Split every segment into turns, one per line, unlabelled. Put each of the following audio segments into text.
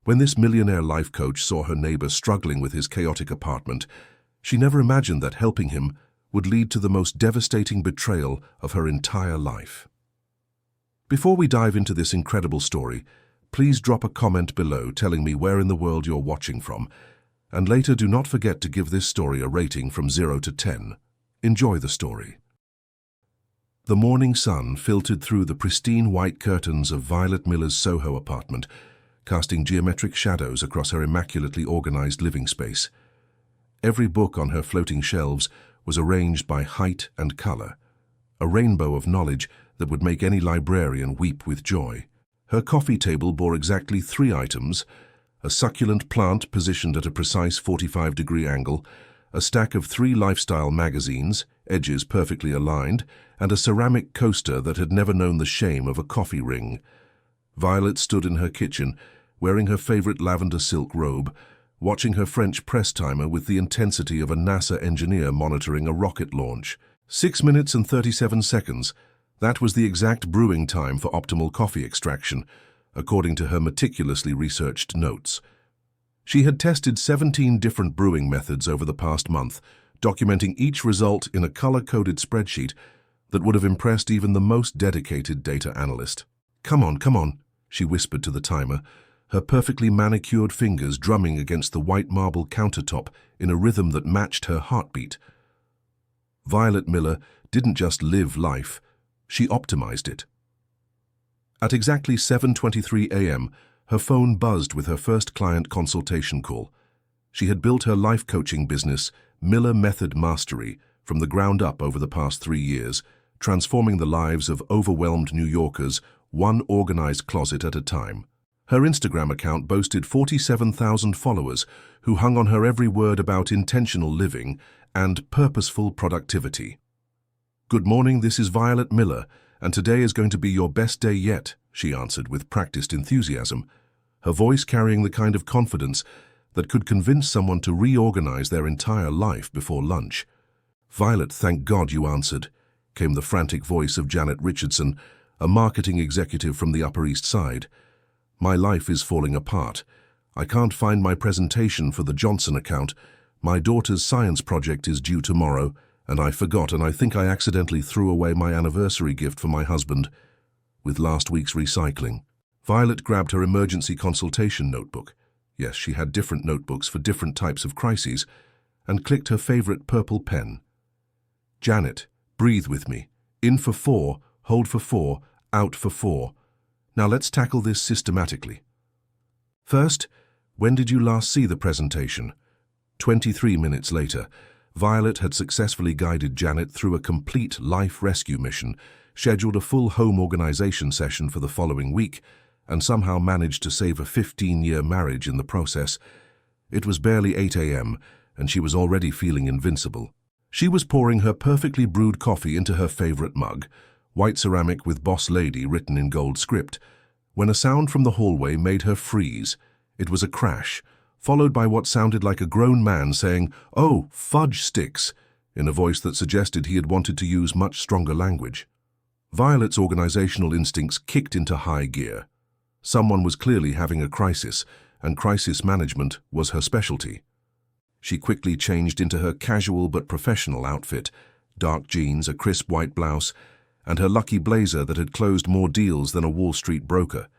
When this millionaire life coach saw her neighbor struggling with his chaotic apartment, she never imagined that helping him would lead to the most devastating betrayal of her entire life. Before we dive into this incredible story, please drop a comment below telling me where in the world you're watching from, and later do not forget to give this story a rating from 0 to 10. Enjoy the story. The morning sun filtered through the pristine white curtains of Violet Miller's SoHo apartment, casting geometric shadows across her immaculately organized living space. Every book on her floating shelves was arranged by height and color, a rainbow of knowledge that would make any librarian weep with joy. Her coffee table bore exactly 3 items: a succulent plant positioned at a precise 45-degree angle, a stack of 3 lifestyle magazines, edges perfectly aligned, and a ceramic coaster that had never known the shame of a coffee ring. Violet stood in her kitchen, wearing her favorite lavender silk robe, watching her French press timer with the intensity of a NASA engineer monitoring a rocket launch. 6 minutes and 37 seconds. That was the exact brewing time for optimal coffee extraction, according to her meticulously researched notes. She had tested 17 different brewing methods over the past month, documenting each result in a color-coded spreadsheet that would have impressed even the most dedicated data analyst. Come on," she whispered to the timer, her perfectly manicured fingers drumming against the white marble countertop in a rhythm that matched her heartbeat. Violet Miller didn't just live life, she optimized it. At exactly 7:23 a.m., her phone buzzed with her first client consultation call. She had built her life coaching business, Miller Method Mastery, from the ground up over the past 3 years, transforming the lives of overwhelmed New Yorkers, one organized closet at a time. Her Instagram account boasted 47,000 followers who hung on her every word about intentional living and purposeful productivity. "Good morning, this is Violet Miller, and today is going to be your best day yet," she answered with practiced enthusiasm, her voice carrying the kind of confidence that could convince someone to reorganize their entire life before lunch. "Violet, thank God you answered," came the frantic voice of Janet Richardson, a marketing executive from the Upper East Side. "My life is falling apart. I can't find my presentation for the Johnson account. My daughter's science project is due tomorrow, and I forgot, and I think I accidentally threw away my anniversary gift for my husband with last week's recycling." Violet grabbed her emergency consultation notebook. Yes, she had different notebooks for different types of crises, and clicked her favorite purple pen. "Janet, breathe with me. In for 4, hold for 4, out for 4. Now let's tackle this systematically. First, when did you last see the presentation?" 23 minutes later, Violet had successfully guided Janet through a complete life rescue mission, scheduled a full home organization session for the following week, and somehow managed to save a 15-year marriage in the process. It was barely 8 a.m., and she was already feeling invincible. She was pouring her perfectly brewed coffee into her favorite mug, white ceramic with Boss Lady written in gold script, when a sound from the hallway made her freeze. It was a crash, followed by what sounded like a grown man saying, "Oh, fudge sticks," in a voice that suggested he had wanted to use much stronger language. Violet's organizational instincts kicked into high gear. Someone was clearly having a crisis, and crisis management was her specialty. She quickly changed into her casual but professional outfit, dark jeans, a crisp white blouse, and her lucky blazer that had closed more deals than a Wall Street broker.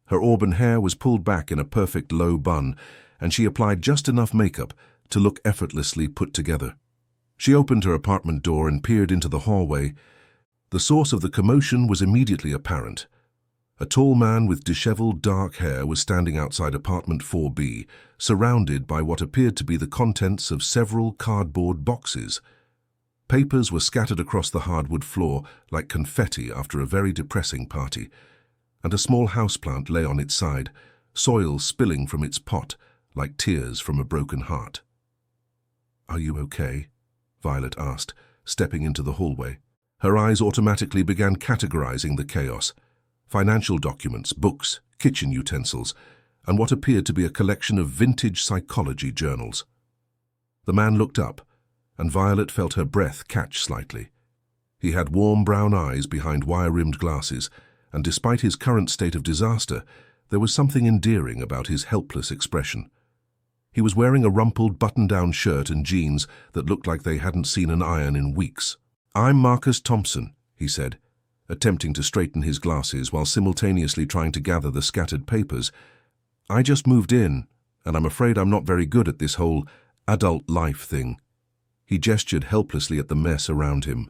Her auburn hair was pulled back in a perfect low bun, and she applied just enough makeup to look effortlessly put together. She opened her apartment door and peered into the hallway. The source of the commotion was immediately apparent. A tall man with disheveled dark hair was standing outside apartment 4B, surrounded by what appeared to be the contents of several cardboard boxes. Papers were scattered across the hardwood floor like confetti after a very depressing party, and a small houseplant lay on its side, soil spilling from its pot like tears from a broken heart. "Are you okay?" Violet asked, stepping into the hallway. Her eyes automatically began categorizing the chaos. Financial documents, books, kitchen utensils, and what appeared to be a collection of vintage psychology journals. The man looked up, and Violet felt her breath catch slightly. He had warm brown eyes behind wire-rimmed glasses, and despite his current state of disaster, there was something endearing about his helpless expression. He was wearing a rumpled button-down shirt and jeans that looked like they hadn't seen an iron in weeks. "I'm Marcus Thompson," he said, attempting to straighten his glasses while simultaneously trying to gather the scattered papers. "I just moved in, and I'm afraid I'm not very good at this whole adult life thing." He gestured helplessly at the mess around him.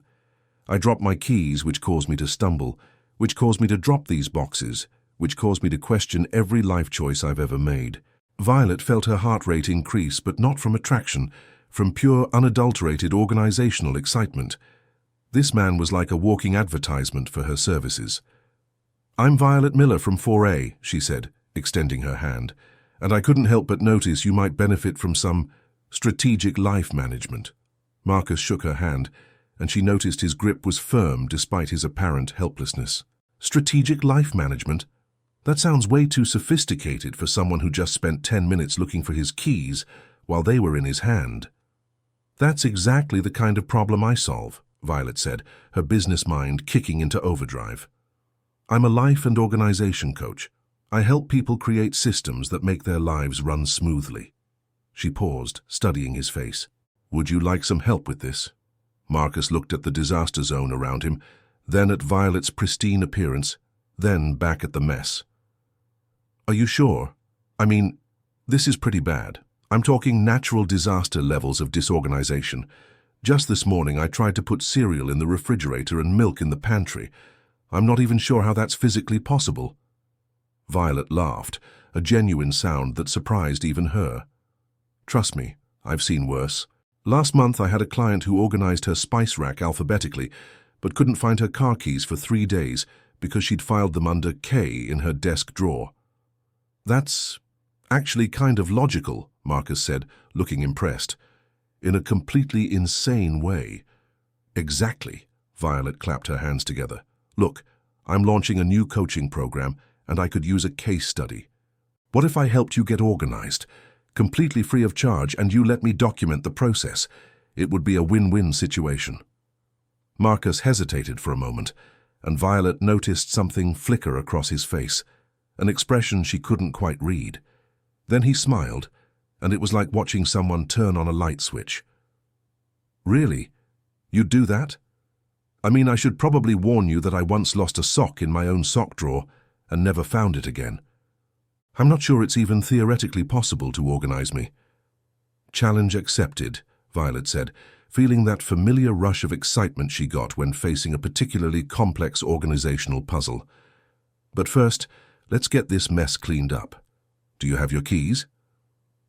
"I dropped my keys, which caused me to stumble, which caused me to drop these boxes, which caused me to question every life choice I've ever made." Violet felt her heart rate increase, but not from attraction, from pure, unadulterated organizational excitement. This man was like a walking advertisement for her services. "I'm Violet Miller from 4A, she said, extending her hand, "and I couldn't help but notice you might benefit from some strategic life management." Marcus shook her hand, and she noticed his grip was firm despite his apparent helplessness. "Strategic life management? That sounds way too sophisticated for someone who just spent 10 minutes looking for his keys while they were in his hand." "That's exactly the kind of problem I solve," Violet said, her business mind kicking into overdrive. "I'm a life and organization coach. I help people create systems that make their lives run smoothly." She paused, studying his face. "Would you like some help with this?" Marcus looked at the disaster zone around him, then at Violet's pristine appearance, then back at the mess. "Are you sure? I mean, this is pretty bad. I'm talking natural disaster levels of disorganization. Just this morning I tried to put cereal in the refrigerator and milk in the pantry. I'm not even sure how that's physically possible." Violet laughed, a genuine sound that surprised even her. "Trust me, I've seen worse. Last month I had a client who organized her spice rack alphabetically, but couldn't find her car keys for 3 days because she'd filed them under K in her desk drawer." "That's actually kind of logical," Marcus said, looking impressed. "In a completely insane way." "Exactly," Violet clapped her hands together. "Look, I'm launching a new coaching program, and I could use a case study. What if I helped you get organized, completely free of charge, and you let me document the process? It would be a win-win situation." Marcus hesitated for a moment, and Violet noticed something flicker across his face, an expression she couldn't quite read. Then he smiled, and it was like watching someone turn on a light switch. "Really? You'd do that? I mean, I should probably warn you that I once lost a sock in my own sock drawer and never found it again. I'm not sure it's even theoretically possible to organize me." "Challenge accepted," Violet said, feeling that familiar rush of excitement she got when facing a particularly complex organizational puzzle. "But first, let's get this mess cleaned up. Do you have your keys?"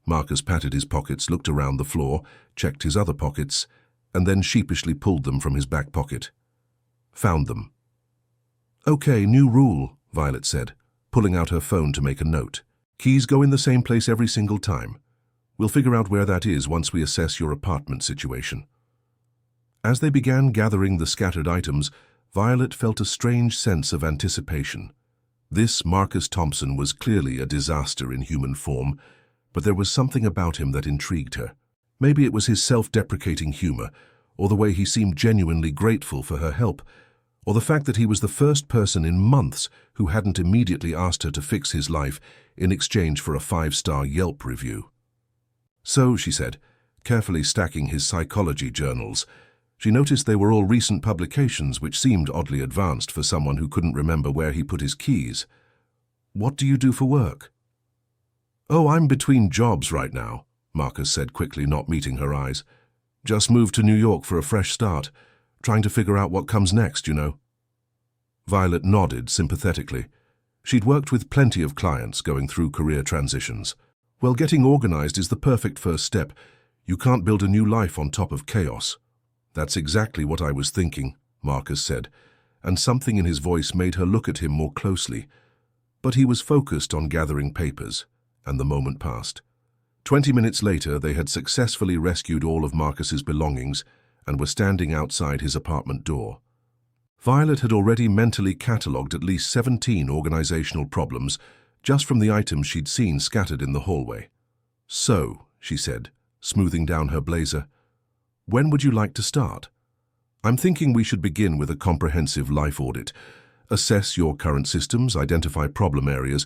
Marcus patted his pockets, looked around the floor, checked his other pockets, and then sheepishly pulled them from his back pocket. "Found them." "Okay, new rule," Violet said, pulling out her phone to make a note. "Keys go in the same place every single time. We'll figure out where that is once we assess your apartment situation." As they began gathering the scattered items, Violet felt a strange sense of anticipation. This Marcus Thompson was clearly a disaster in human form, but there was something about him that intrigued her. Maybe it was his self-deprecating humor, or the way he seemed genuinely grateful for her help, or the fact that he was the first person in months who hadn't immediately asked her to fix his life in exchange for a 5-star Yelp review. "So," she said, carefully stacking his psychology journals. She noticed they were all recent publications, which seemed oddly advanced for someone who couldn't remember where he put his keys. "What do you do for work?" "Oh, I'm between jobs right now," Marcus said quickly, not meeting her eyes. "Just moved to New York for a fresh start, trying to figure out what comes next, you know." Violet nodded sympathetically. She'd worked with plenty of clients going through career transitions. "Well, getting organized is the perfect first step. You can't build a new life on top of chaos." "That's exactly what I was thinking," Marcus said, and something in his voice made her look at him more closely. But he was focused on gathering papers, and the moment passed. 20 minutes later, they had successfully rescued all of Marcus's belongings and were standing outside his apartment door. Violet had already mentally catalogued at least 17 organizational problems just from the items she'd seen scattered in the hallway. "So," she said, smoothing down her blazer, "when would you like to start? I'm thinking we should begin with a comprehensive life audit, assess your current systems, identify problem areas,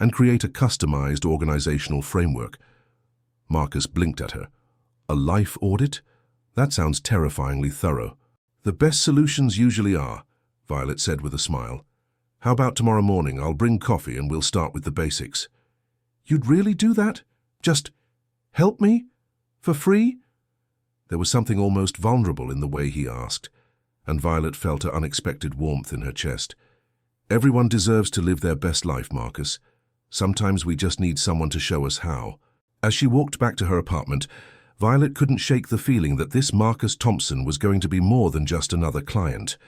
and create a customized organizational framework. Marcus blinked at her. A life audit? That sounds terrifyingly thorough. The best solutions usually are, Violet said with a smile. How about tomorrow morning? I'll bring coffee and we'll start with the basics. You'd really do that? Just help me? For free? There was something almost vulnerable in the way he asked, and Violet felt an unexpected warmth in her chest. Everyone deserves to live their best life, Marcus. Sometimes we just need someone to show us how. As she walked back to her apartment, Violet couldn't shake the feeling that this Marcus Thompson was going to be more than just another client.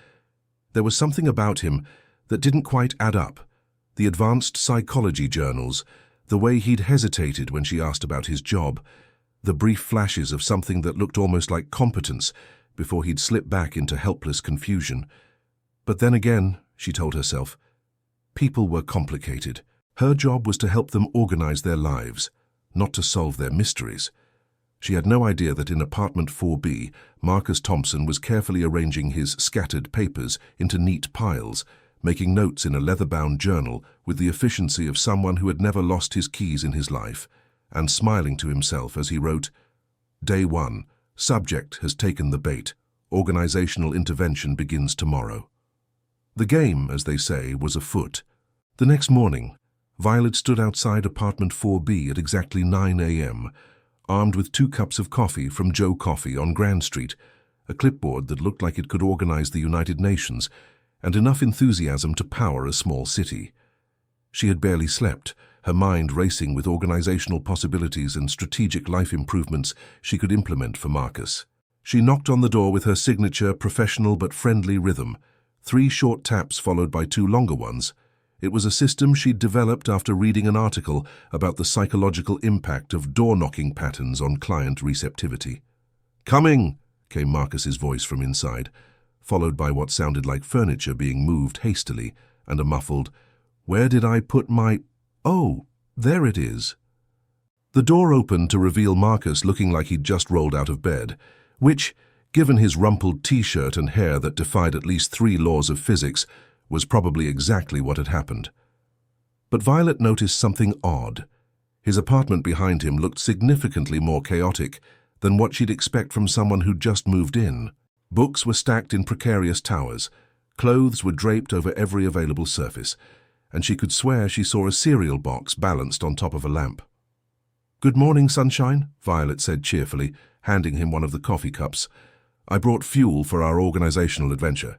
There was something about him that didn't quite add up. The advanced psychology journals, the way he'd hesitated when she asked about his job, the brief flashes of something that looked almost like competence before he'd slip back into helpless confusion. But then again, she told herself, people were complicated. Her job was to help them organize their lives, not to solve their mysteries. She had no idea that in apartment 4B, Marcus Thompson was carefully arranging his scattered papers into neat piles, making notes in a leather-bound journal with the efficiency of someone who had never lost his keys in his life, and smiling to himself as he wrote, Day 1, subject has taken the bait. Organizational intervention begins tomorrow. The game, as they say, was afoot. The next morning, Violet stood outside apartment 4B at exactly 9 a.m., armed with 2 cups of coffee from Joe Coffee on Grand Street, a clipboard that looked like it could organize the United Nations, and enough enthusiasm to power a small city. She had barely slept, her mind racing with organizational possibilities and strategic life improvements she could implement for Marcus. She knocked on the door with her signature professional but friendly rhythm, 3 short taps followed by 2 longer ones. It was a system she'd developed after reading an article about the psychological impact of door-knocking patterns on client receptivity. "Coming!" came Marcus's voice from inside, followed by what sounded like furniture being moved hastily and a muffled, "Where did I put my... Oh, there it is." The door opened to reveal Marcus looking like he'd just rolled out of bed, which, given his rumpled t-shirt and hair that defied at least 3 laws of physics, was probably exactly what had happened. But Violet noticed something odd. His apartment behind him looked significantly more chaotic than what she'd expect from someone who'd just moved in. Books were stacked in precarious towers, clothes were draped over every available surface, and she could swear she saw a cereal box balanced on top of a lamp. "Good morning, sunshine," Violet said cheerfully, handing him one of the coffee cups. "I brought fuel for our organizational adventure."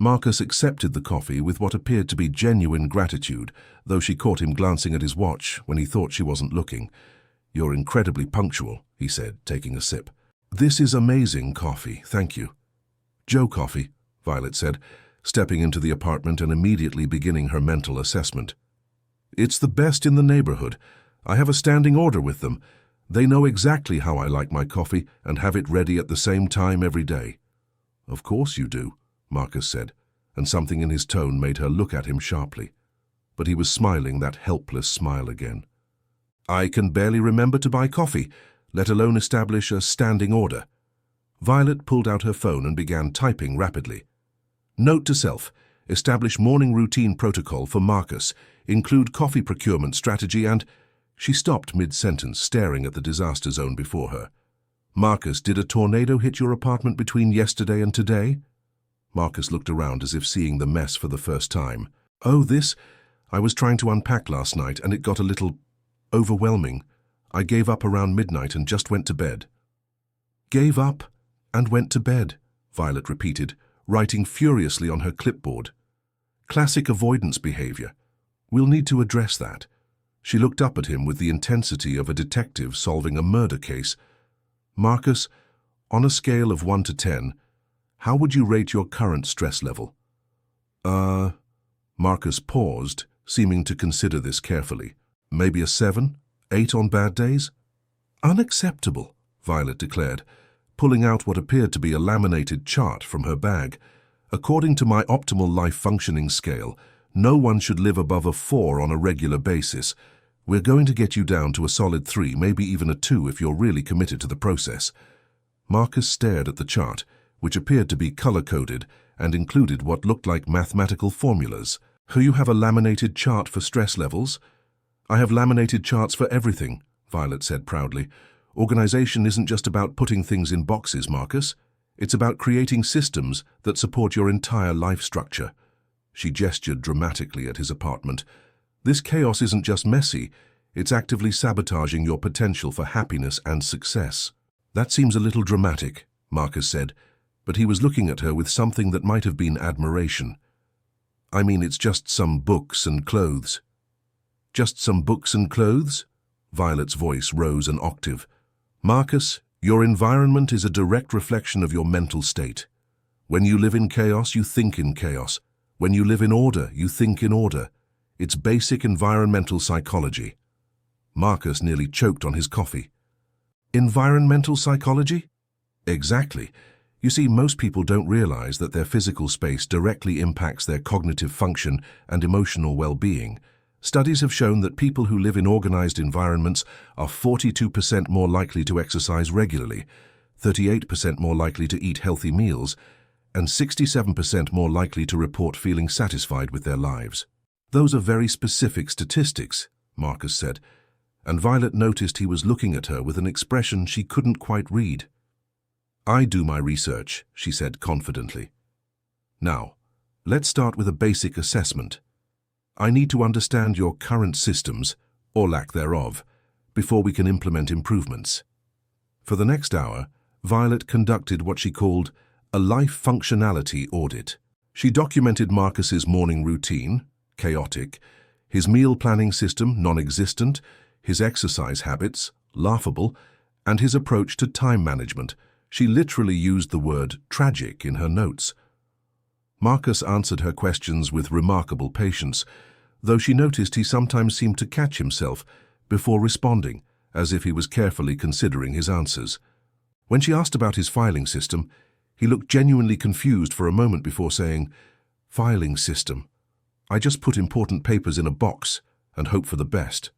Marcus accepted the coffee with what appeared to be genuine gratitude, though she caught him glancing at his watch when he thought she wasn't looking. "You're incredibly punctual," he said, taking a sip. "This is amazing coffee, thank you." "Joe Coffee," Violet said, stepping into the apartment and immediately beginning her mental assessment. "It's the best in the neighborhood. I have a standing order with them. They know exactly how I like my coffee and have it ready at the same time every day." "Of course you do," Marcus said, and something in his tone made her look at him sharply. But he was smiling that helpless smile again. "I can barely remember to buy coffee, let alone establish a standing order." Violet pulled out her phone and began typing rapidly. "Note to self, establish morning routine protocol for Marcus, include coffee procurement strategy and..." She stopped mid-sentence, staring at the disaster zone before her. "Marcus, did a tornado hit your apartment between yesterday and today?" Marcus looked around as if seeing the mess for the first time. "Oh, this? I was trying to unpack last night and it got a little overwhelming. I gave up around midnight and just went to bed." "Gave up and went to bed," Violet repeated, writing furiously on her clipboard. "Classic avoidance behavior. We'll need to address that." She looked up at him with the intensity of a detective solving a murder case. "Marcus, on a scale of 1 to 10, how would you rate your current stress level?" Marcus paused, seeming to consider this carefully. "Maybe a 7? 8 on bad days?" "Unacceptable," Violet declared, pulling out what appeared to be a laminated chart from her bag. "According to my optimal life functioning scale, no one should live above a 4 on a regular basis. We're going to get you down to a solid 3, maybe even a 2 if you're really committed to the process." Marcus stared at the chart, which appeared to be color-coded and included what looked like mathematical formulas. "You have a laminated chart for stress levels?" I have laminated charts for everything, Violet said proudly. Organization isn't just about putting things in boxes, Marcus. It's about creating systems that support your entire life structure. She gestured dramatically at his apartment. This chaos isn't just messy, it's actively sabotaging your potential for happiness and success. That seems a little dramatic, Marcus said, but he was looking at her with something that might have been admiration. I mean, it's just some books and clothes. Just some books and clothes? Violet's voice rose an octave. Marcus, your environment is a direct reflection of your mental state. When you live in chaos, you think in chaos. When you live in order, you think in order. It's basic environmental psychology. Marcus nearly choked on his coffee. Environmental psychology? Exactly. You see, most people don't realize that their physical space directly impacts their cognitive function and emotional well-being. Studies have shown that people who live in organized environments are 42% more likely to exercise regularly, 38% more likely to eat healthy meals, and 67% more likely to report feeling satisfied with their lives. Those are very specific statistics, Marcus said, and Violet noticed he was looking at her with an expression she couldn't quite read. I do my research, she said confidently. Now, let's start with a basic assessment. I need to understand your current systems, or lack thereof, before we can implement improvements. For the next hour, Violet conducted what she called a life functionality audit. She documented Marcus's morning routine, chaotic, his meal planning system, non-existent, his exercise habits, laughable, and his approach to time management. She literally used the word tragic in her notes. Marcus answered her questions with remarkable patience, though she noticed he sometimes seemed to catch himself before responding, as if he was carefully considering his answers. When she asked about his filing system, he looked genuinely confused for a moment before saying, "Filing system. I just put important papers in a box and hope for the best."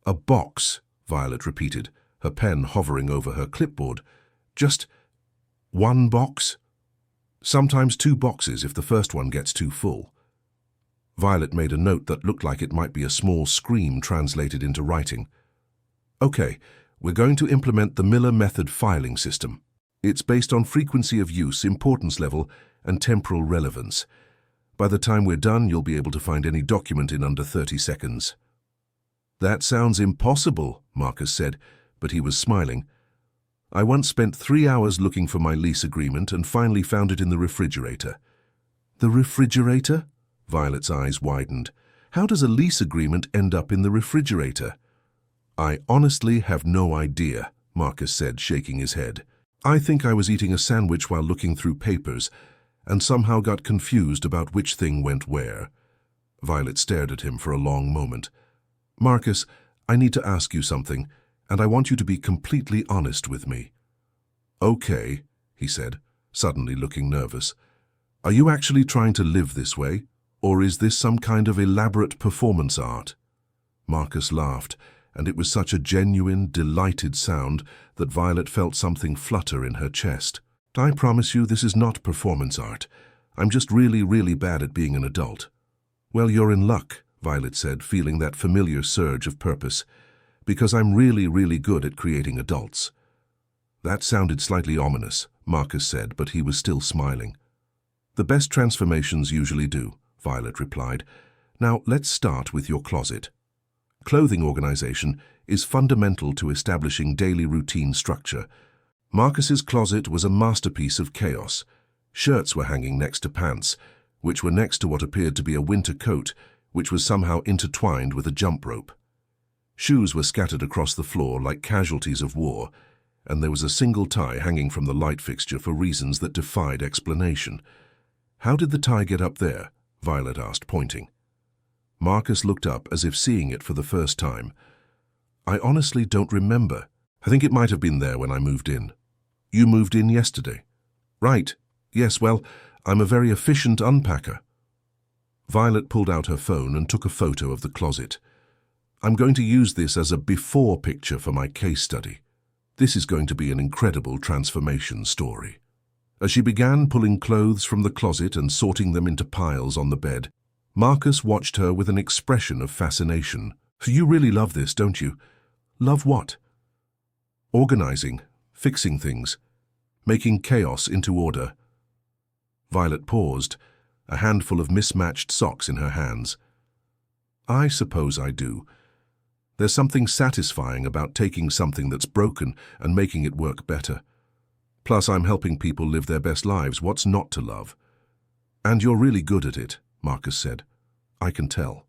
"A box," Violet repeated, her pen hovering over her clipboard. "Just one box?" "Sometimes two boxes if the first one gets too full." Violet made a note that looked like it might be a small scream translated into writing. "Okay, we're going to implement the Miller method filing system. It's based on frequency of use, importance level, and temporal relevance. By the time we're done, you'll be able to find any document in under 30 seconds. "That sounds impossible," Marcus said, but he was smiling. "I once spent 3 hours looking for my lease agreement and finally found it in the refrigerator." "The refrigerator?" Violet's eyes widened. "How does a lease agreement end up in the refrigerator?" "I honestly have no idea," Marcus said, shaking his head. "I think I was eating a sandwich while looking through papers and somehow got confused about which thing went where." Violet stared at him for a long moment. "Marcus, I need to ask you something, and I want you to be completely honest with me." "Okay," he said, suddenly looking nervous. "Are you actually trying to live this way, or is this some kind of elaborate performance art?" Marcus laughed, and it was such a genuine, delighted sound that Violet felt something flutter in her chest. "I promise you this is not performance art. I'm just really, really bad at being an adult." "Well, you're in luck," Violet said, feeling that familiar surge of purpose, "because I'm really, really good at creating adults." That sounded slightly ominous, Marcus said, but he was still smiling. "The best transformations usually do," Violet replied. "Now, let's start with your closet. Clothing organization is fundamental to establishing daily routine structure. Marcus's closet was a masterpiece of chaos. Shirts were hanging next to pants, which were next to what appeared to be a winter coat, which was somehow intertwined with a jump rope. Shoes were scattered across the floor like casualties of war, and there was a single tie hanging from the light fixture for reasons that defied explanation. "How did the tie get up there?" Violet asked, pointing. Marcus looked up as if seeing it for the first time. "I honestly don't remember. I think it might have been there when I moved in." "You moved in yesterday?" "Right. Yes, well, I'm a very efficient unpacker." Violet pulled out her phone and took a photo of the closet. "I'm going to use this as a before picture for my case study. This is going to be an incredible transformation story." As she began pulling clothes from the closet and sorting them into piles on the bed, Marcus watched her with an expression of fascination. So you really love this, don't you? Love what? Organizing, fixing things, making chaos into order. Violet paused, a handful of mismatched socks in her hands. I suppose I do. There's something satisfying about taking something that's broken and making it work better. Plus, I'm helping people live their best lives. What's not to love? And you're really good at it, Marcus said. I can tell.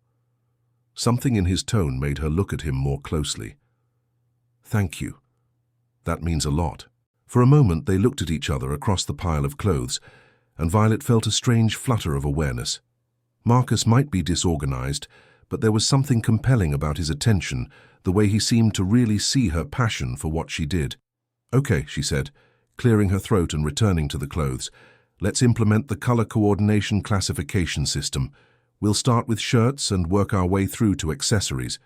Something in his tone made her look at him more closely. Thank you. That means a lot. For a moment, they looked at each other across the pile of clothes, and Violet felt a strange flutter of awareness. Marcus might be disorganized, but there was something compelling about his attention, the way he seemed to really see her passion for what she did. Okay, she said, clearing her throat and returning to the clothes. Let's implement the color coordination classification system. We'll start with shirts and work our way through to accessories.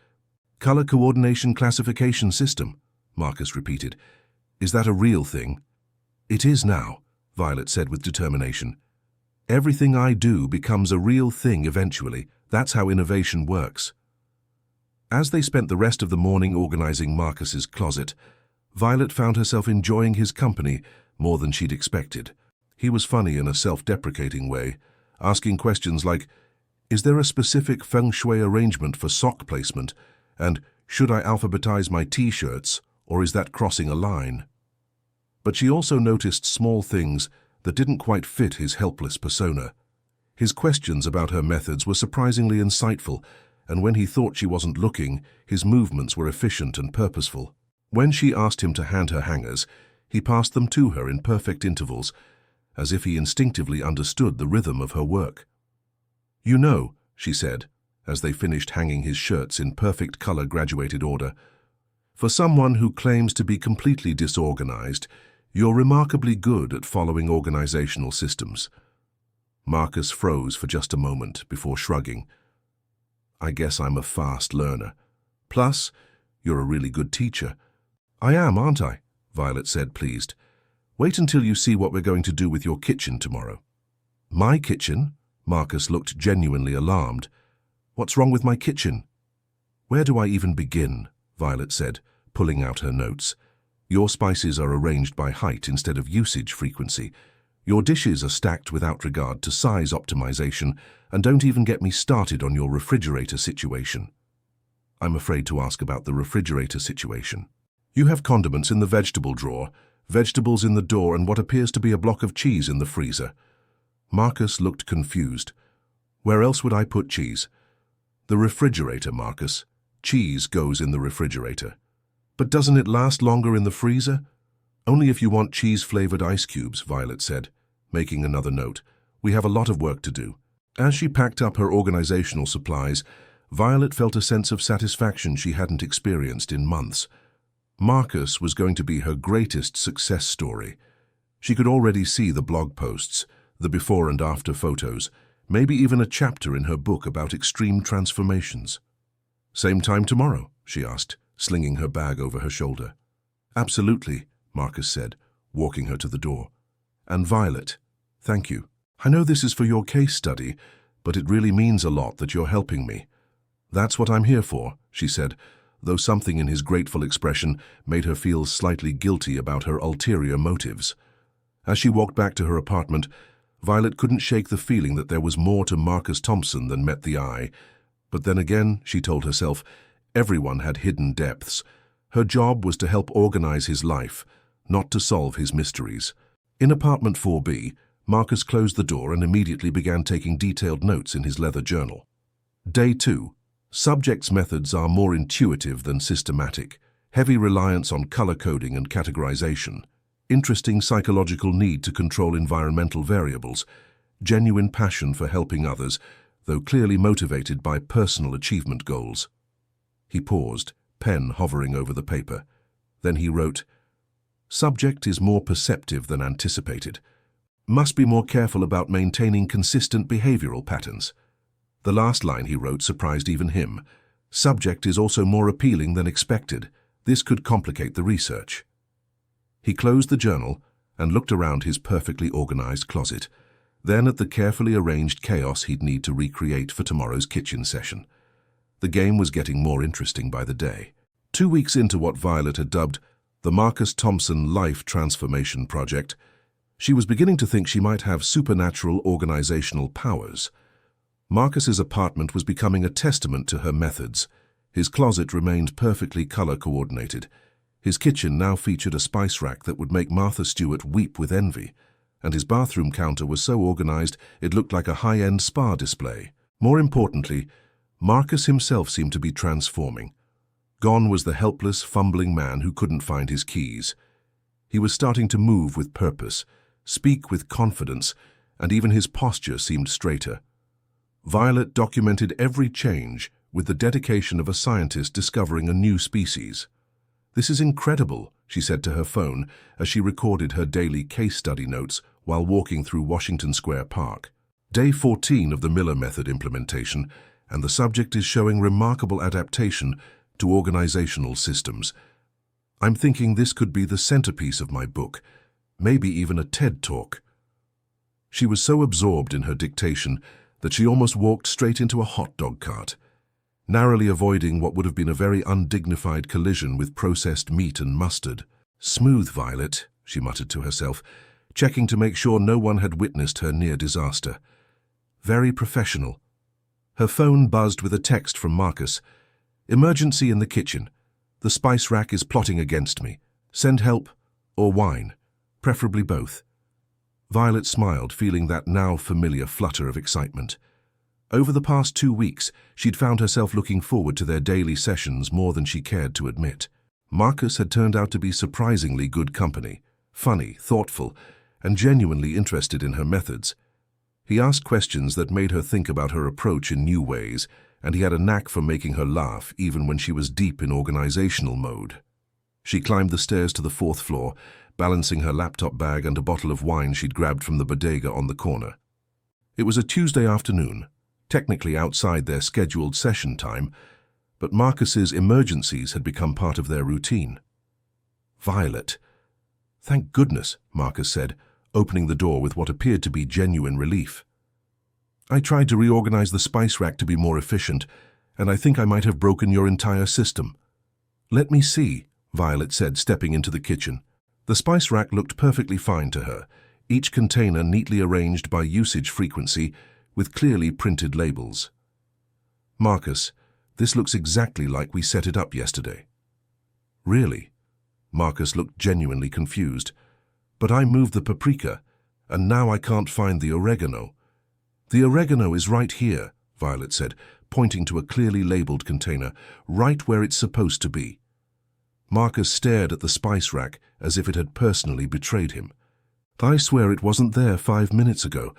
Color coordination classification system, Marcus repeated. Is that a real thing? It is now, Violet said with determination. Everything I do becomes a real thing eventually. That's how innovation works. As they spent the rest of the morning organizing Marcus's closet, Violet found herself enjoying his company more than she'd expected. He was funny in a self-deprecating way, asking questions like, is there a specific feng shui arrangement for sock placement? And should I alphabetize my t-shirts, or is that crossing a line? But she also noticed small things that didn't quite fit his helpless persona. His questions about her methods were surprisingly insightful, and when he thought she wasn't looking, his movements were efficient and purposeful. When she asked him to hand her hangers, he passed them to her in perfect intervals, as if he instinctively understood the rhythm of her work. You know, she said, as they finished hanging his shirts in perfect color-graduated order, for someone who claims to be completely disorganized, you're remarkably good at following organizational systems. Marcus froze for just a moment before shrugging. I guess I'm a fast learner. Plus, you're a really good teacher. I am, aren't I? Violet said, pleased. Wait until you see what we're going to do with your kitchen tomorrow. My kitchen? Marcus looked genuinely alarmed. What's wrong with my kitchen? Where do I even begin? Violet said, pulling out her notes. Your spices are arranged by height instead of usage frequency. Your dishes are stacked without regard to size optimization, and don't even get me started on your refrigerator situation. I'm afraid to ask about the refrigerator situation. You have condiments in the vegetable drawer, vegetables in the door, and what appears to be a block of cheese in the freezer. Marcus looked confused. Where else would I put cheese? The refrigerator, Marcus. Cheese goes in the refrigerator. But doesn't it last longer in the freezer? Only if you want cheese-flavored ice cubes, Violet said, making another note. We have a lot of work to do. As she packed up her organizational supplies, Violet felt a sense of satisfaction she hadn't experienced in months. Marcus was going to be her greatest success story. She could already see the blog posts, the before and after photos, maybe even a chapter in her book about extreme transformations. Same time tomorrow, she asked, slinging her bag over her shoulder. Absolutely, Marcus said, walking her to the door. And Violet, thank you. I know this is for your case study, but it really means a lot that you're helping me. That's what I'm here for, she said, though something in his grateful expression made her feel slightly guilty about her ulterior motives. As she walked back to her apartment, Violet couldn't shake the feeling that there was more to Marcus Thompson than met the eye. But then again, she told herself, everyone had hidden depths. Her job was to help organize his life, not to solve his mysteries. In apartment 4B, Marcus closed the door and immediately began taking detailed notes in his leather journal. Day 2. Subject's methods are more intuitive than systematic. Heavy reliance on color coding and categorization. Interesting psychological need to control environmental variables. Genuine passion for helping others, though clearly motivated by personal achievement goals. He paused, pen hovering over the paper. Then he wrote, Subject is more perceptive than anticipated. Must be more careful about maintaining consistent behavioral patterns. The last line he wrote surprised even him. Subject is also more appealing than expected. This could complicate the research. He closed the journal and looked around his perfectly organized closet, then at the carefully arranged chaos he'd need to recreate for tomorrow's kitchen session. The game was getting more interesting by the day. 2 weeks into what Violet had dubbed the Marcus Thompson Life Transformation Project, she was beginning to think she might have supernatural organizational powers. Marcus's apartment was becoming a testament to her methods. His closet remained perfectly color-coordinated. His kitchen now featured a spice rack that would make Martha Stewart weep with envy, and his bathroom counter was so organized it looked like a high-end spa display. More importantly, Marcus himself seemed to be transforming. Gone was the helpless, fumbling man who couldn't find his keys. He was starting to move with purpose, speak with confidence, and even his posture seemed straighter. Violet documented every change with the dedication of a scientist discovering a new species. "This is incredible," she said to her phone as she recorded her daily case study notes while walking through Washington Square Park. Day 14 of the Miller Method implementation, and the subject is showing remarkable adaptation to organizational systems. "I'm thinking this could be the centerpiece of my book, maybe even a TED Talk." She was so absorbed in her dictation that she almost walked straight into a hot dog cart, narrowly avoiding what would have been a very undignified collision with processed meat and mustard. "Smooth, Violet," she muttered to herself, checking to make sure no one had witnessed her near disaster. "Very professional." Her phone buzzed with a text from Marcus. "Emergency in the kitchen. The spice rack is plotting against me. Send help or wine, preferably both." Violet smiled, feeling that now familiar flutter of excitement. Over the past 2 weeks, she'd found herself looking forward to their daily sessions more than she cared to admit. Marcus had turned out to be surprisingly good company, funny, thoughtful, and genuinely interested in her methods. He asked questions that made her think about her approach in new ways, and he had a knack for making her laugh even when she was deep in organizational mode. She climbed the stairs to the 4th floor, balancing her laptop bag and a bottle of wine she'd grabbed from the bodega on the corner. It was a Tuesday afternoon, technically outside their scheduled session time, but Marcus's emergencies had become part of their routine. "Violet." "Thank goodness," Marcus said, opening the door with what appeared to be genuine relief. "I tried to reorganize the spice rack to be more efficient, and I think I might have broken your entire system." "Let me see," Violet said, stepping into the kitchen. The spice rack looked perfectly fine to her, each container neatly arranged by usage frequency with clearly printed labels. "Marcus, this looks exactly like we set it up yesterday." "Really?" Marcus looked genuinely confused. "But I moved the paprika, and now I can't find the oregano." "The oregano is right here," Violet said, pointing to a clearly labeled container, "right where it's supposed to be." Marcus stared at the spice rack as if it had personally betrayed him. "I swear it wasn't there 5 minutes ago.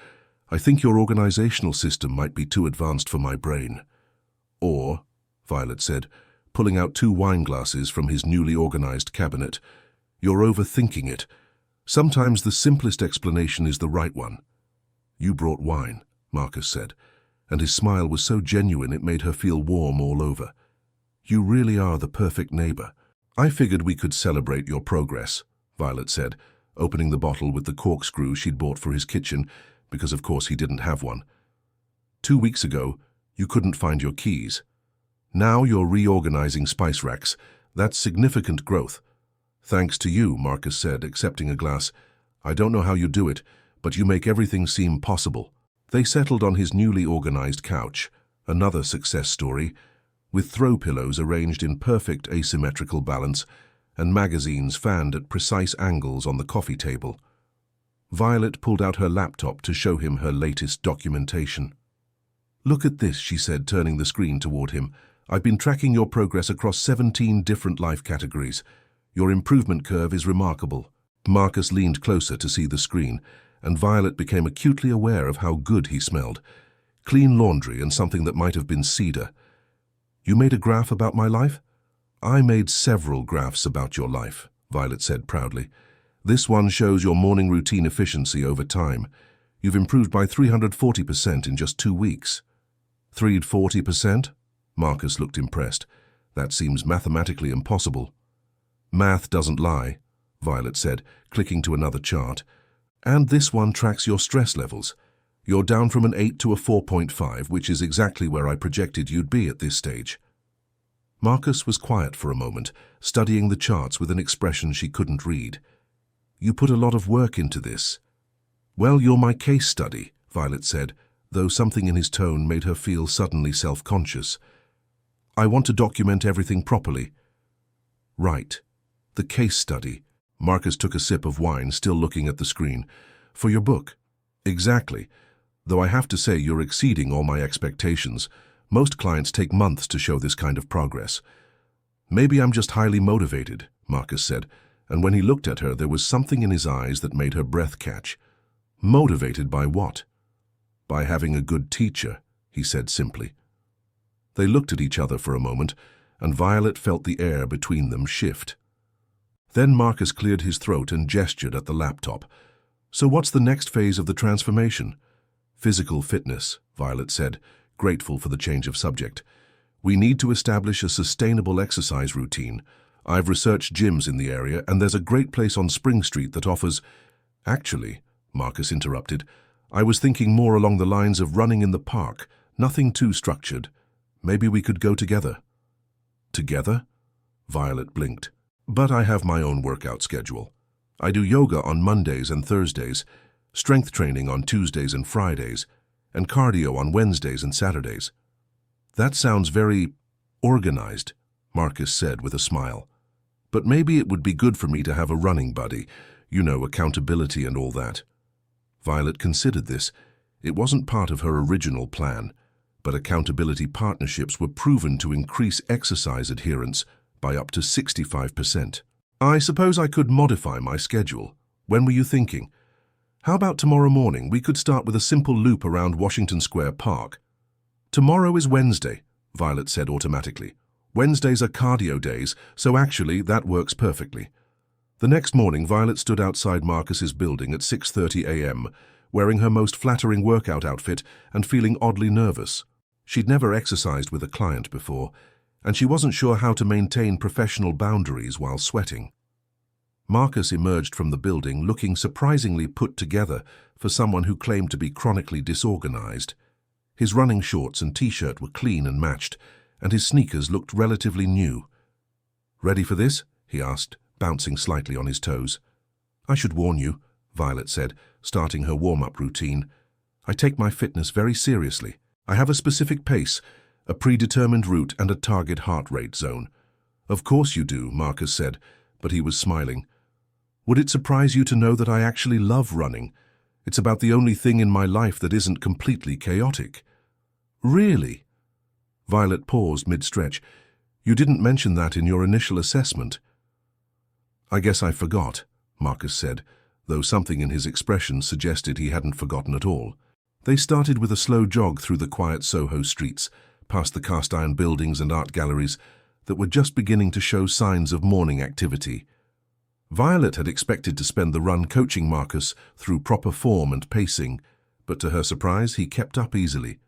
I think your organizational system might be too advanced for my brain." "Or," Violet said, pulling out 2 wine glasses from his newly organized cabinet, "you're overthinking it. Sometimes the simplest explanation is the right one." "You brought wine," Marcus said, and his smile was so genuine it made her feel warm all over. "You really are the perfect neighbor." "I figured we could celebrate your progress," Violet said, opening the bottle with the corkscrew she'd bought for his kitchen, because of course he didn't have one. 2 weeks ago, you couldn't find your keys. Now you're reorganizing spice racks. That's significant growth." "Thanks to you," Marcus said, accepting a glass. "I don't know how you do it, but you make everything seem possible." They settled on his newly organized couch, another success story, with throw pillows arranged in perfect asymmetrical balance and magazines fanned at precise angles on the coffee table. Violet pulled out her laptop to show him her latest documentation. "Look at this," she said, turning the screen toward him. "I've been tracking your progress across 17 different life categories. Your improvement curve is remarkable." Marcus leaned closer to see the screen, and Violet became acutely aware of how good he smelled. Clean laundry and something that might have been cedar. "You made a graph about my life?" "I made several graphs about your life," Violet said proudly. "This one shows your morning routine efficiency over time. You've improved by 340% in just 2 weeks. 340%? Marcus looked impressed. "That seems mathematically impossible." "Math doesn't lie," Violet said, clicking to another chart. "And this one tracks your stress levels. You're down from an 8 to a 4.5, which is exactly where I projected you'd be at this stage. Marcus was quiet for a moment, studying the charts with an expression she couldn't read. You put a lot of work into this. Well, you're my case study, Violet said, though something in his tone made her feel suddenly self-conscious. I want to document everything properly. Right. The case study. Marcus took a sip of wine, still looking at the screen. For your book. Exactly. Though I have to say you're exceeding all my expectations. Most clients take months to show this kind of progress. Maybe I'm just highly motivated, Marcus said, and when he looked at her there was something in his eyes that made her breath catch. Motivated by what? By having a good teacher, he said simply. They looked at each other for a moment, and Violet felt the air between them shift. Then Marcus cleared his throat and gestured at the laptop. So what's the next phase of the transformation? Physical fitness, Violet said, grateful for the change of subject. We need to establish a sustainable exercise routine. I've researched gyms in the area, and there's a great place on Spring Street that offers... Actually, Marcus interrupted, I was thinking more along the lines of running in the park, nothing too structured. Maybe we could go together. Together? Violet blinked. But I have my own workout schedule. I do yoga on Mondays and Thursdays, strength training on Tuesdays and Fridays, and cardio on Wednesdays and Saturdays. That sounds very organized, Marcus said with a smile. But maybe it would be good for me to have a running buddy, you know, accountability and all that. Violet considered this. It wasn't part of her original plan, but accountability partnerships were proven to increase exercise adherence by up to 65%. I suppose I could modify my schedule. When were you thinking? How about tomorrow morning? We could start with a simple loop around Washington Square Park. Tomorrow is Wednesday, Violet said automatically. Wednesdays are cardio days, so actually that works perfectly. The next morning, Violet stood outside Marcus's building at 6:30 a.m., wearing her most flattering workout outfit and feeling oddly nervous. She'd never exercised with a client before, and she wasn't sure how to maintain professional boundaries while sweating. Marcus emerged from the building looking surprisingly put together for someone who claimed to be chronically disorganized. His running shorts and t-shirt were clean and matched, and his sneakers looked relatively new. Ready for this? He asked, bouncing slightly on his toes. I should warn you, Violet said, starting her warm-up routine. I take my fitness very seriously. I have a specific pace, a predetermined route and a target heart rate zone. Of course you do, Marcus said, but he was smiling. Would it surprise you to know that I actually love running? It's about the only thing in my life that isn't completely chaotic. Really? Violet paused mid-stretch. You didn't mention that in your initial assessment. I guess I forgot, Marcus said, though something in his expression suggested he hadn't forgotten at all. They started with a slow jog through the quiet SoHo streets, past the cast-iron buildings and art galleries that were just beginning to show signs of morning activity. Violet had expected to spend the run coaching Marcus through proper form and pacing, but to her surprise, he kept up easily.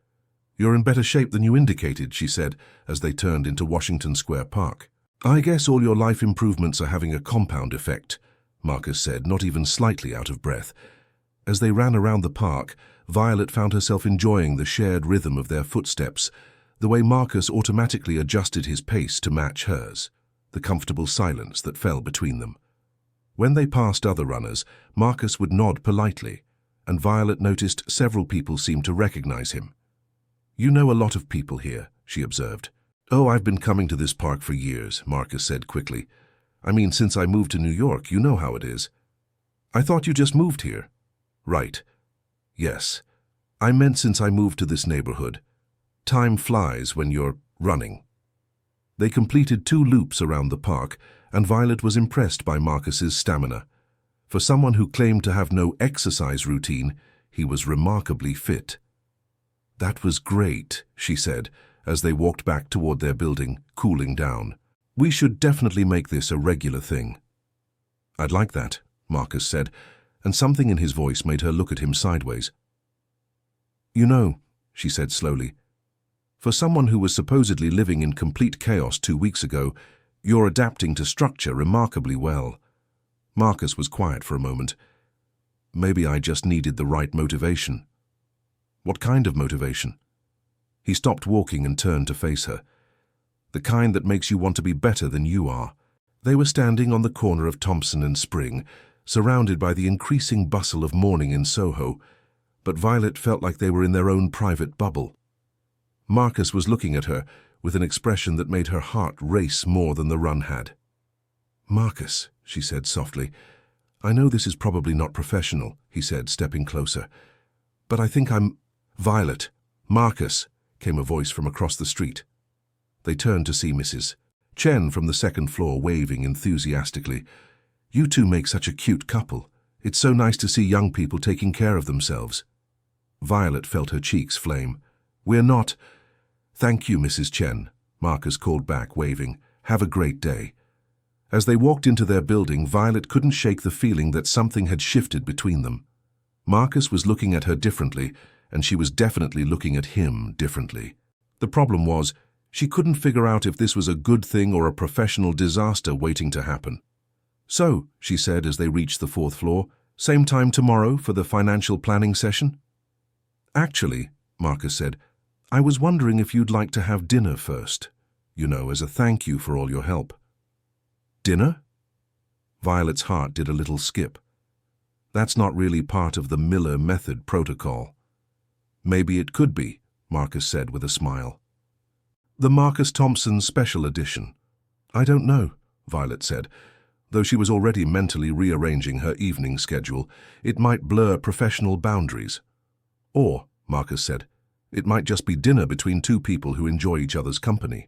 You're in better shape than you indicated, she said, as they turned into Washington Square Park. I guess all your life improvements are having a compound effect, Marcus said, not even slightly out of breath. As they ran around the park, Violet found herself enjoying the shared rhythm of their footsteps, the way Marcus automatically adjusted his pace to match hers, the comfortable silence that fell between them. When they passed other runners, Marcus would nod politely, and Violet noticed several people seemed to recognize him. You know a lot of people here, she observed. Oh, I've been coming to this park for years, Marcus said quickly. I mean, since I moved to New York, you know how it is. I thought you just moved here. Right. Yes. I meant since I moved to this neighborhood. Time flies when you're running. They completed 2 loops around the park, and Violet was impressed by Marcus's stamina. For someone who claimed to have no exercise routine, he was remarkably fit. That was great, she said, as they walked back toward their building, cooling down. We should definitely make this a regular thing. I'd like that, Marcus said, and something in his voice made her look at him sideways. You know, she said slowly, for someone who was supposedly living in complete chaos 2 weeks ago, you're adapting to structure remarkably well. Marcus was quiet for a moment. Maybe I just needed the right motivation. What kind of motivation? He stopped walking and turned to face her. The kind that makes you want to be better than you are. They were standing on the corner of Thompson and Spring, surrounded by the increasing bustle of morning in Soho, but Violet felt like they were in their own private bubble. Marcus was looking at her with an expression that made her heart race more than the run had. "Marcus," she said softly, "I know this is probably not professional," he said, stepping closer, "but I think I'm—" "Violet, Marcus," came a voice from across the street. They turned to see Mrs. Chen from the second floor waving enthusiastically. "You two make such a cute couple. It's so nice to see young people taking care of themselves." Violet felt her cheeks flame. "We're not—" "Thank you, Mrs. Chen," Marcus called back, waving. "Have a great day." As they walked into their building, Violet couldn't shake the feeling that something had shifted between them. Marcus was looking at her differently, and she was definitely looking at him differently. The problem was, she couldn't figure out if this was a good thing or a professional disaster waiting to happen. "So," she said as they reached the fourth floor, "same time tomorrow for the financial planning session?" "Actually," Marcus said, "I was wondering if you'd like to have dinner first. You know, as a thank you for all your help." "Dinner?" Violet's heart did a little skip. "That's not really part of the Miller method protocol." "Maybe it could be," Marcus said with a smile. "The Marcus Thompson Special Edition." "I don't know," Violet said. Though she was already mentally rearranging her evening schedule, it might blur professional boundaries. "Or," Marcus said, "it might just be dinner between two people who enjoy each other's company."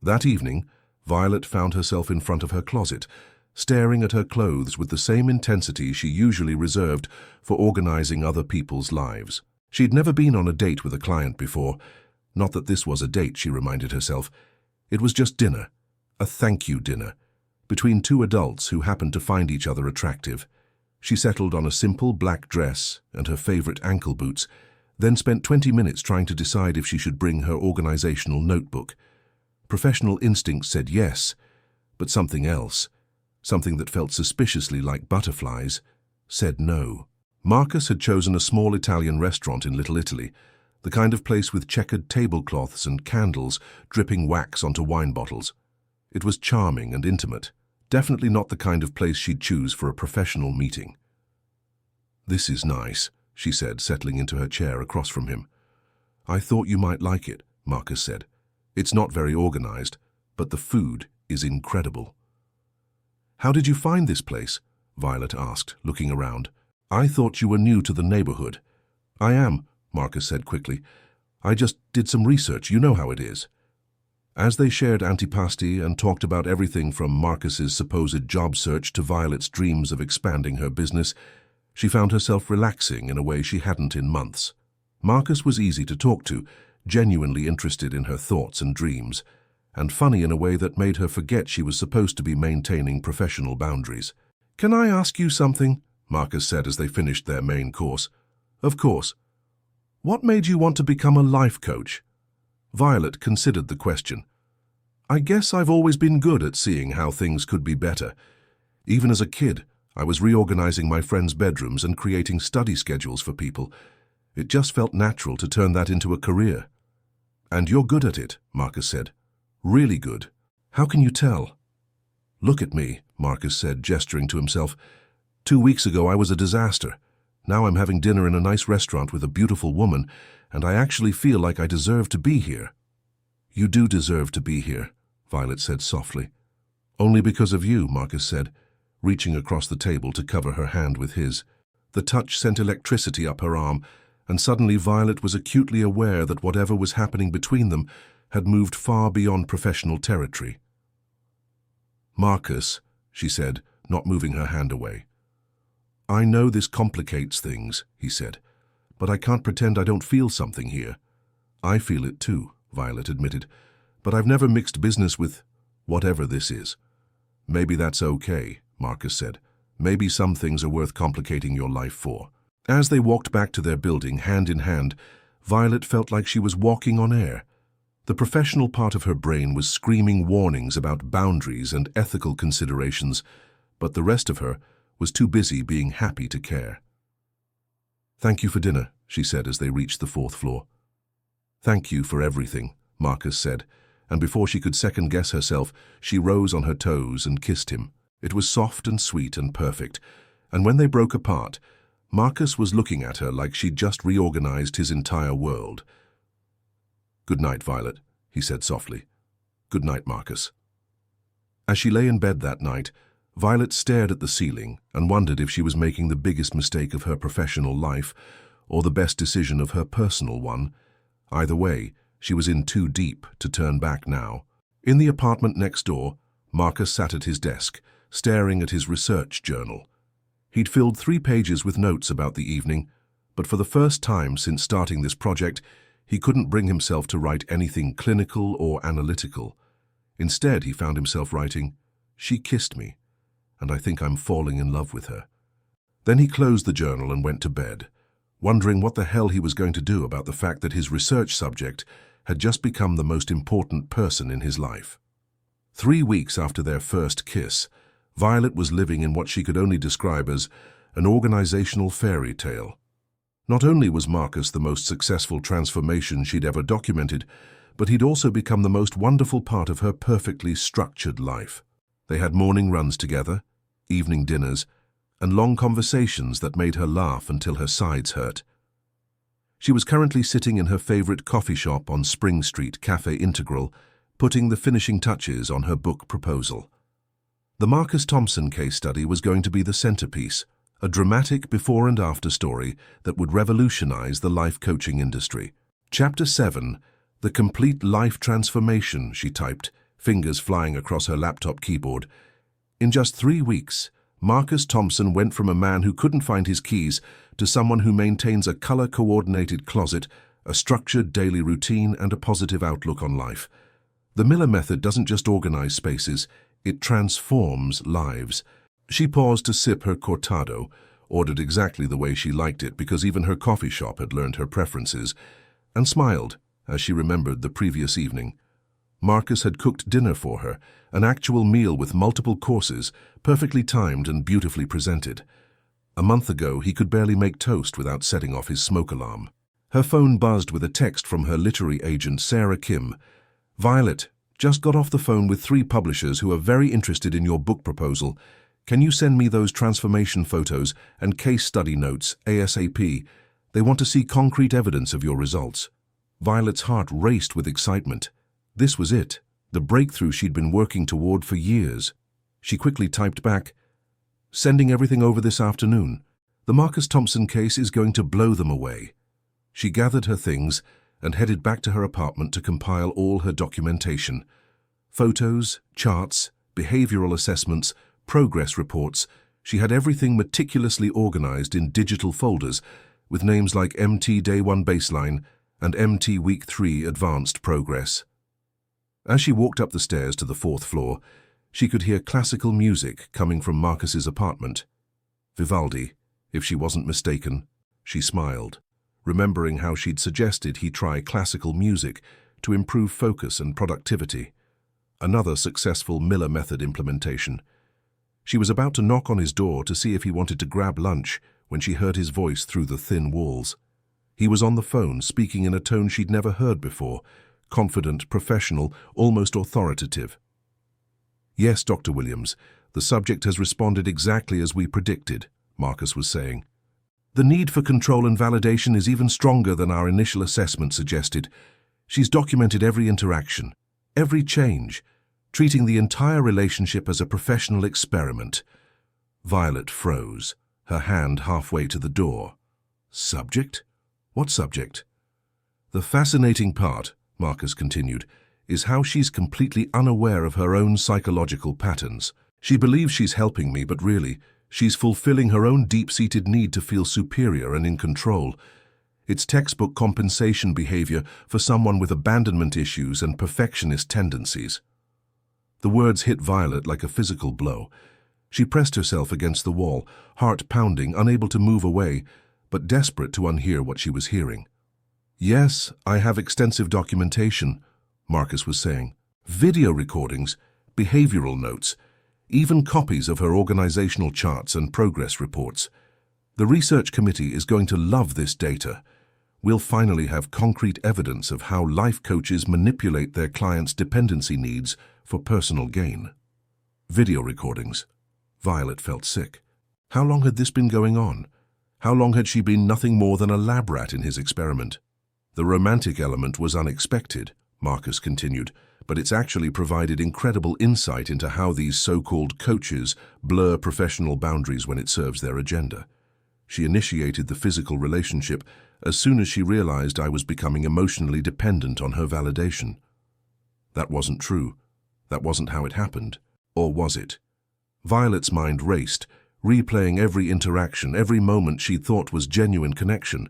That evening, Violet found herself in front of her closet, staring at her clothes with the same intensity she usually reserved for organizing other people's lives. She'd never been on a date with a client before. Not that this was a date, she reminded herself. It was just dinner, a thank you dinner, between two adults who happened to find each other attractive. She settled on a simple black dress and her favorite ankle boots, then spent 20 minutes trying to decide if she should bring her organizational notebook. Professional instinct said yes, but something else, something that felt suspiciously like butterflies, said no. Marcus had chosen a small Italian restaurant in Little Italy, the kind of place with checkered tablecloths and candles dripping wax onto wine bottles. It was charming and intimate, definitely not the kind of place she'd choose for a professional meeting. "This is nice," she said, settling into her chair across from him. "I thought you might like it," Marcus said. "It's not very organized, but the food is incredible." "How did you find this place?" Violet asked, looking around. "I thought you were new to the neighborhood." "I am," Marcus said quickly. "I just did some research. You know how it is." As they shared antipasti and talked about everything from Marcus's supposed job search to Violet's dreams of expanding her business, she found herself relaxing in a way she hadn't in months. Marcus was easy to talk to, genuinely interested in her thoughts and dreams, and funny in a way that made her forget she was supposed to be maintaining professional boundaries. "Can I ask you something?" Marcus said as they finished their main course. "Of course. What made you want to become a life coach?" Violet considered the question. "I guess I've always been good at seeing how things could be better. Even as a kid, I was reorganizing my friends' bedrooms and creating study schedules for people. It just felt natural to turn that into a career." "And you're good at it," Marcus said. "Really good. How can you tell?" "Look at me," Marcus said, gesturing to himself. 2 weeks ago I was a disaster. Now I'm having dinner in a nice restaurant with a beautiful woman, and I actually feel like I deserve to be here." "You do deserve to be here," Violet said softly. "Only because of you," Marcus said, reaching across the table to cover her hand with his. The touch sent electricity up her arm, and suddenly Violet was acutely aware that whatever was happening between them had moved far beyond professional territory. "Marcus," she said, not moving her hand away. "I know this complicates things," he said, "but I can't pretend I don't feel something here." "I feel it too," Violet admitted, "but I've never mixed business with whatever this is." "Maybe that's okay," Marcus said. "Maybe some things are worth complicating your life for." As they walked back to their building, hand in hand, Violet felt like she was walking on air. The professional part of her brain was screaming warnings about boundaries and ethical considerations, but the rest of her was too busy being happy to care. "Thank you for dinner," she said as they reached the fourth floor. "Thank you for everything," Marcus said, and before she could second-guess herself, she rose on her toes and kissed him. It was soft and sweet and perfect, and when they broke apart, Marcus was looking at her like she'd just reorganized his entire world. "Good night, Violet," he said softly. "Good night, Marcus." As she lay in bed that night, Violet stared at the ceiling and wondered if she was making the biggest mistake of her professional life or the best decision of her personal one. Either way, she was in too deep to turn back now. In the apartment next door, Marcus sat at his desk, staring at his research journal. He'd filled 3 pages with notes about the evening, but for the first time since starting this project, he couldn't bring himself to write anything clinical or analytical. Instead, he found himself writing, "She kissed me, and I think I'm falling in love with her." Then he closed the journal and went to bed, wondering what the hell he was going to do about the fact that his research subject had just become the most important person in his life. 3 weeks after their first kiss, Violet was living in what she could only describe as an organizational fairy tale. Not only was Marcus the most successful transformation she'd ever documented, but he'd also become the most wonderful part of her perfectly structured life. They had morning runs together, evening dinners, and long conversations that made her laugh until her sides hurt. She was currently sitting in her favorite coffee shop on Spring Street, Cafe Integral, putting the finishing touches on her book proposal. The Marcus Thompson case study was going to be the centerpiece, a dramatic before and after story that would revolutionize the life coaching industry. Chapter 7, The Complete Life Transformation, she typed, fingers flying across her laptop keyboard. In just 3 weeks, Marcus Thompson went from a man who couldn't find his keys to someone who maintains a color-coordinated closet, a structured daily routine, and a positive outlook on life. The Miller method doesn't just organize spaces, it transforms lives. She paused to sip her cortado, ordered exactly the way she liked it because even her coffee shop had learned her preferences, and smiled as she remembered the previous evening. Marcus had cooked dinner for her, an actual meal with multiple courses, perfectly timed and beautifully presented. A month ago, he could barely make toast without setting off his smoke alarm. Her phone buzzed with a text from her literary agent, Sarah Kim. "Violet, just got off the phone with 3 publishers who are very interested in your book proposal. Can you send me those transformation photos and case study notes ASAP? They want to see concrete evidence of your results." Violet's heart raced with excitement. This was it, the breakthrough she'd been working toward for years. She quickly typed back, "Sending everything over this afternoon. The Marcus Thompson case is going to blow them away." She gathered her things and headed back to her apartment to compile all her documentation. Photos, charts, behavioral assessments, progress reports. She had everything meticulously organized in digital folders with names like MT Day 1 Baseline and MT Week 3 Advanced Progress. As she walked up the stairs to the 4th floor, she could hear classical music coming from Marcus's apartment. Vivaldi, if she wasn't mistaken. She smiled, remembering how she'd suggested he try classical music to improve focus and productivity. Another successful Miller method implementation. She was about to knock on his door to see if he wanted to grab lunch when she heard his voice through the thin walls. He was on the phone, speaking in a tone she'd never heard before, confident, professional, almost authoritative. "Yes, Dr. Williams, the subject has responded exactly as we predicted," Marcus was saying. "The need for control and validation is even stronger than our initial assessment suggested. She's documented every interaction, every change, treating the entire relationship as a professional experiment." Violet froze, her hand halfway to the door. "Subject? What subject?" "The fascinating part," Marcus continued, "is how she's completely unaware of her own psychological patterns. She believes she's helping me, but really, she's fulfilling her own deep-seated need to feel superior and in control. It's textbook compensation behavior for someone with abandonment issues and perfectionist tendencies." The words hit Violet like a physical blow. She pressed herself against the wall, heart pounding, unable to move away, but desperate to unhear what she was hearing. "Yes, I have extensive documentation," Marcus was saying. "Video recordings, behavioral notes, even copies of her organizational charts and progress reports. The research committee is going to love this data. We'll finally have concrete evidence of how life coaches manipulate their clients' dependency needs for personal gain. Video recordings. Violet felt sick. How long had this been going on? How long had she been nothing more than a lab rat in his experiment? The romantic element was unexpected, Marcus continued, but it's actually provided incredible insight into how these so-called coaches blur professional boundaries when it serves their agenda. She initiated the physical relationship as soon as she realized I was becoming emotionally dependent on her validation. That wasn't true. That wasn't how it happened. Or was it? Violet's mind raced, replaying every interaction, every moment she thought was genuine connection.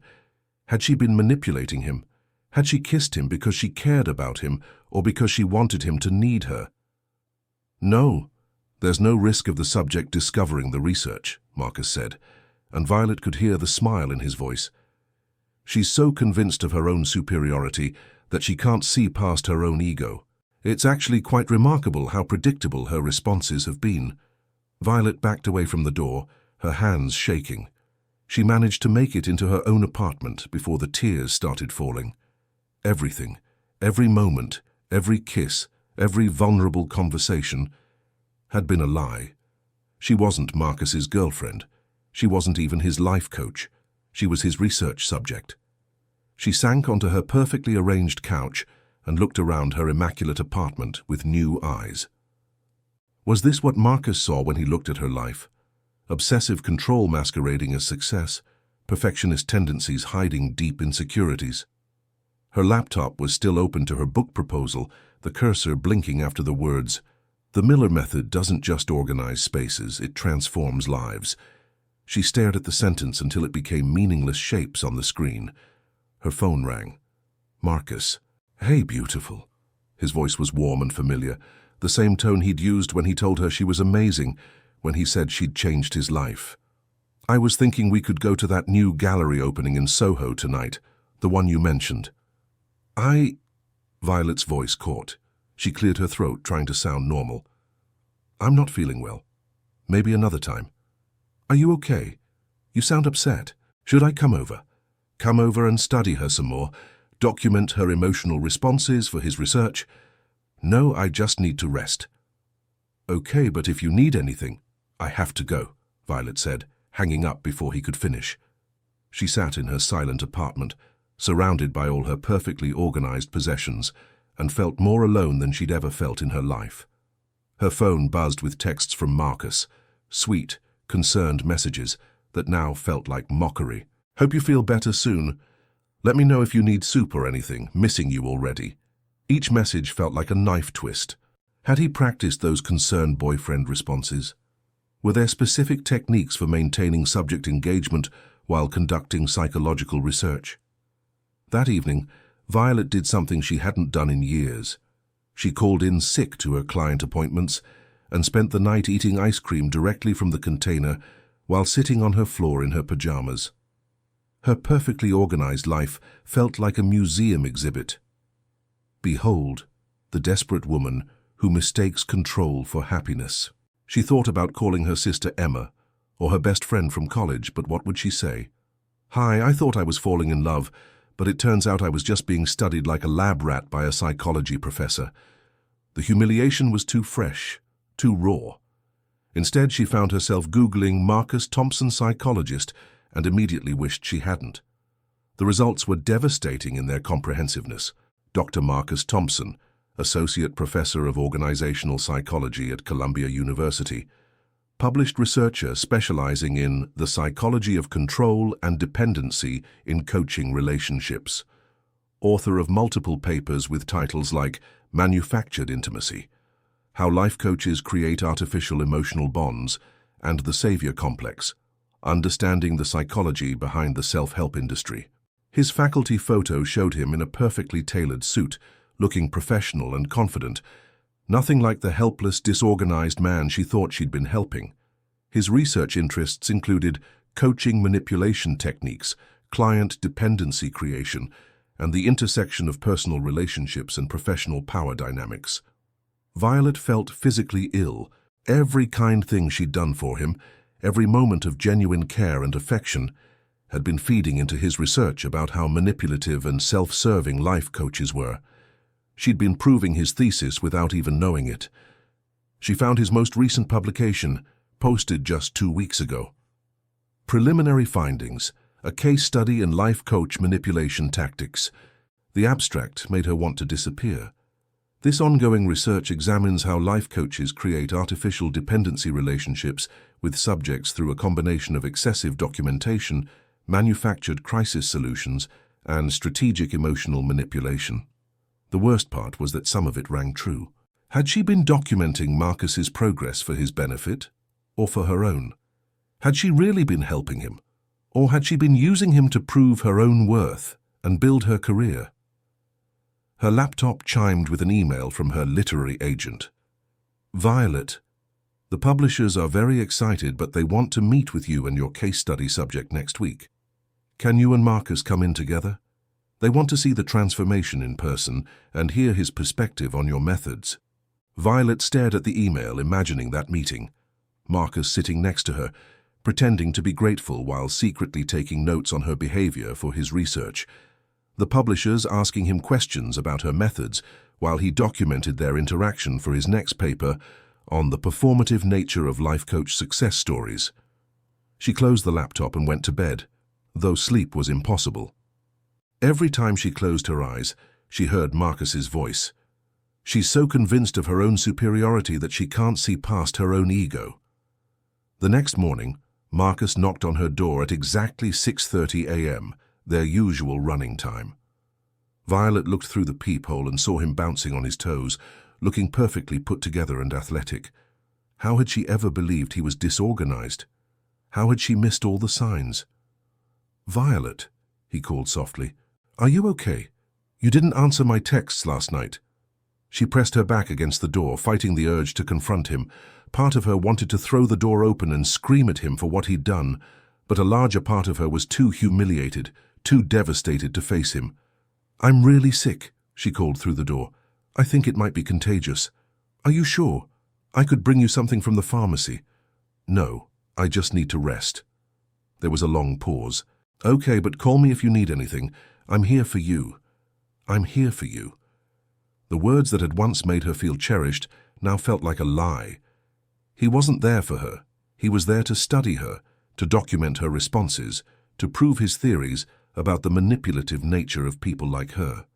Had she been manipulating him? Had she kissed him because she cared about him or because she wanted him to need her? No, there's no risk of the subject discovering the research, Marcus said, and Violet could hear the smile in his voice. She's so convinced of her own superiority that she can't see past her own ego. It's actually quite remarkable how predictable her responses have been. Violet backed away from the door, her hands shaking. She managed to make it into her own apartment before the tears started falling. Everything, every moment, every kiss, every vulnerable conversation had been a lie. She wasn't Marcus's girlfriend. She wasn't even his life coach. She was his research subject. She sank onto her perfectly arranged couch and looked around her immaculate apartment with new eyes. Was this what Marcus saw when he looked at her life? Obsessive control masquerading as success, perfectionist tendencies hiding deep insecurities. Her laptop was still open to her book proposal, the cursor blinking after the words, "The Miller method doesn't just organize spaces, it transforms lives." She stared at the sentence until it became meaningless shapes on the screen. Her phone rang. Marcus. "Hey, beautiful." His voice was warm and familiar, the same tone he'd used when he told her she was amazing, when he said she'd changed his life. "I was thinking we could go to that new gallery opening in SoHo tonight, the one you mentioned." Violet's voice caught. She cleared her throat, trying to sound normal. "I'm not feeling well. Maybe another time." "Are you okay? You sound upset. Should I come over?" Come over and study her some more, document her emotional responses for his research. "No, I just need to rest." "Okay, but if you need anything..." "I have to go," Violet said, hanging up before he could finish. She sat in her silent apartment, surrounded by all her perfectly organized possessions, and felt more alone than she'd ever felt in her life. Her phone buzzed with texts from Marcus, sweet, concerned messages that now felt like mockery. "Hope you feel better soon. Let me know if you need soup or anything, missing you already." Each message felt like a knife twist. Had he practiced those concerned boyfriend responses? Were there specific techniques for maintaining subject engagement while conducting psychological research? That evening, Violet did something she hadn't done in years. She called in sick to her client appointments and spent the night eating ice cream directly from the container while sitting on her floor in her pajamas. Her perfectly organized life felt like a museum exhibit. Behold, the desperate woman who mistakes control for happiness. She thought about calling her sister Emma or her best friend from college, but what would she say? "Hi, I thought I was falling in love, but it turns out I was just being studied like a lab rat by a psychology professor." The humiliation was too fresh, too raw. Instead, she found herself Googling Marcus Thompson psychologist and immediately wished she hadn't. The results were devastating in their comprehensiveness. Dr. Marcus Thompson, Associate Professor of Organizational Psychology at Columbia University, published researcher specializing in the psychology of control and dependency in coaching relationships. Author of multiple papers with titles like Manufactured Intimacy, How Life Coaches Create Artificial Emotional Bonds, and The Savior Complex, Understanding the Psychology Behind the Self-Help Industry. His faculty photo showed him in a perfectly tailored suit, looking professional and confident, nothing like the helpless, disorganized man she thought she'd been helping. His research interests included coaching manipulation techniques, client dependency creation, and the intersection of personal relationships and professional power dynamics. Violet felt physically ill. Every kind thing she'd done for him, every moment of genuine care and affection, had been feeding into his research about how manipulative and self-serving life coaches were. She'd been proving his thesis without even knowing it. She found his most recent publication, posted just 2 weeks ago. Preliminary Findings, a case study in life coach manipulation tactics. The abstract made her want to disappear. This ongoing research examines how life coaches create artificial dependency relationships with subjects through a combination of excessive documentation, manufactured crisis solutions, and strategic emotional manipulation. The worst part was that some of it rang true. Had she been documenting Marcus's progress for his benefit, or for her own? Had she really been helping him, or had she been using him to prove her own worth and build her career? Her laptop chimed with an email from her literary agent. "Violet, the publishers are very excited, but they want to meet with you and your case study subject next week. Can you and Marcus come in together? They want to see the transformation in person and hear his perspective on your methods." Violet stared at the email, imagining that meeting. Marcus sitting next to her, pretending to be grateful while secretly taking notes on her behavior for his research. The publishers asking him questions about her methods while he documented their interaction for his next paper on the performative nature of life coach success stories. She closed the laptop and went to bed, though sleep was impossible. Every time she closed her eyes, she heard Marcus's voice. She's so convinced of her own superiority that she can't see past her own ego. The next morning, Marcus knocked on her door at exactly 6:30 a.m., their usual running time. Violet looked through the peephole and saw him bouncing on his toes, looking perfectly put together and athletic. How had she ever believed he was disorganized? How had she missed all the signs? "Violet," he called softly, "are you okay? You didn't answer my texts last night." She pressed her back against the door, fighting the urge to confront him. Part of her wanted to throw the door open and scream at him for what he'd done, but a larger part of her was too humiliated, too devastated to face him. "I'm really sick," she called through the door. "I think it might be contagious. Are you sure? I could bring you something from the pharmacy." "No, I just need to rest." There was a long pause. "Okay, but call me if you need anything. I'm here for you. I'm here for you." The words that had once made her feel cherished now felt like a lie. He wasn't there for her. He was there to study her, to document her responses, to prove his theories about the manipulative nature of people like her.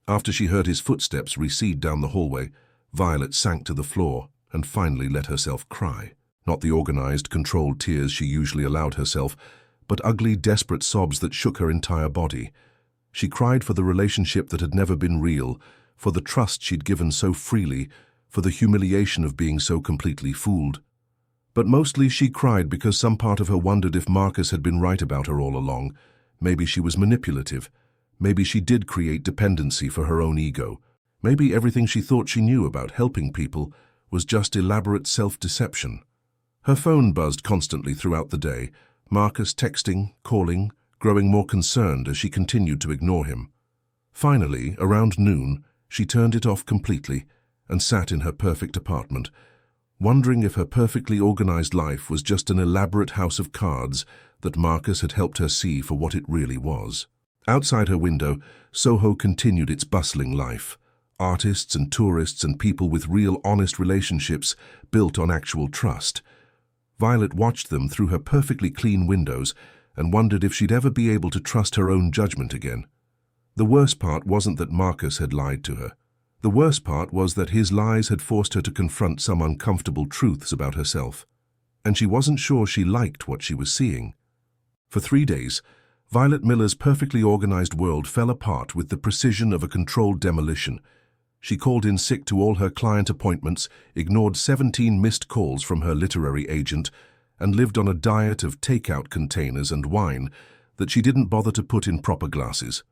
After she heard his footsteps recede down the hallway, Violet sank to the floor and finally let herself cry. Not the organized, controlled tears she usually allowed herself, but ugly, desperate sobs that shook her entire body. She cried for the relationship that had never been real, for the trust she'd given so freely, for the humiliation of being so completely fooled. But mostly she cried because some part of her wondered if Marcus had been right about her all along. Maybe she was manipulative. Maybe she did create dependency for her own ego. Maybe everything she thought she knew about helping people was just elaborate self-deception. Her phone buzzed constantly throughout the day, Marcus texting, calling, growing more concerned as she continued to ignore him. Finally, around noon, she turned it off completely and sat in her perfect apartment, wondering if her perfectly organized life was just an elaborate house of cards that Marcus had helped her see for what it really was. Outside her window, SoHo continued its bustling life. Artists and tourists and people with real, honest relationships built on actual trust. Violet watched them through her perfectly clean windows and wondered if she'd ever be able to trust her own judgment again. The worst part wasn't that Marcus had lied to her. The worst part was that his lies had forced her to confront some uncomfortable truths about herself, and she wasn't sure she liked what she was seeing. For 3 days, Violet Miller's perfectly organized world fell apart with the precision of a controlled demolition. She called in sick to all her client appointments, ignored 17 missed calls from her literary agent, and lived on a diet of takeout containers and wine that she didn't bother to put in proper glasses.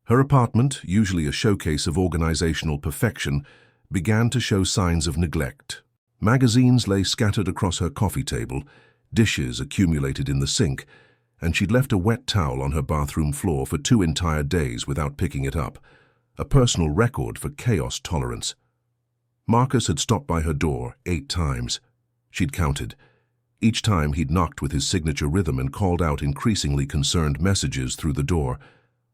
Her apartment, usually a showcase of organizational perfection, began to show signs of neglect. Magazines lay scattered across her coffee table, dishes accumulated in the sink, and she'd left a wet towel on her bathroom floor for 2 entire days without picking it up, a personal record for chaos tolerance. Marcus had stopped by her door 8 times. She'd counted. Each time he'd knocked with his signature rhythm and called out increasingly concerned messages through the door.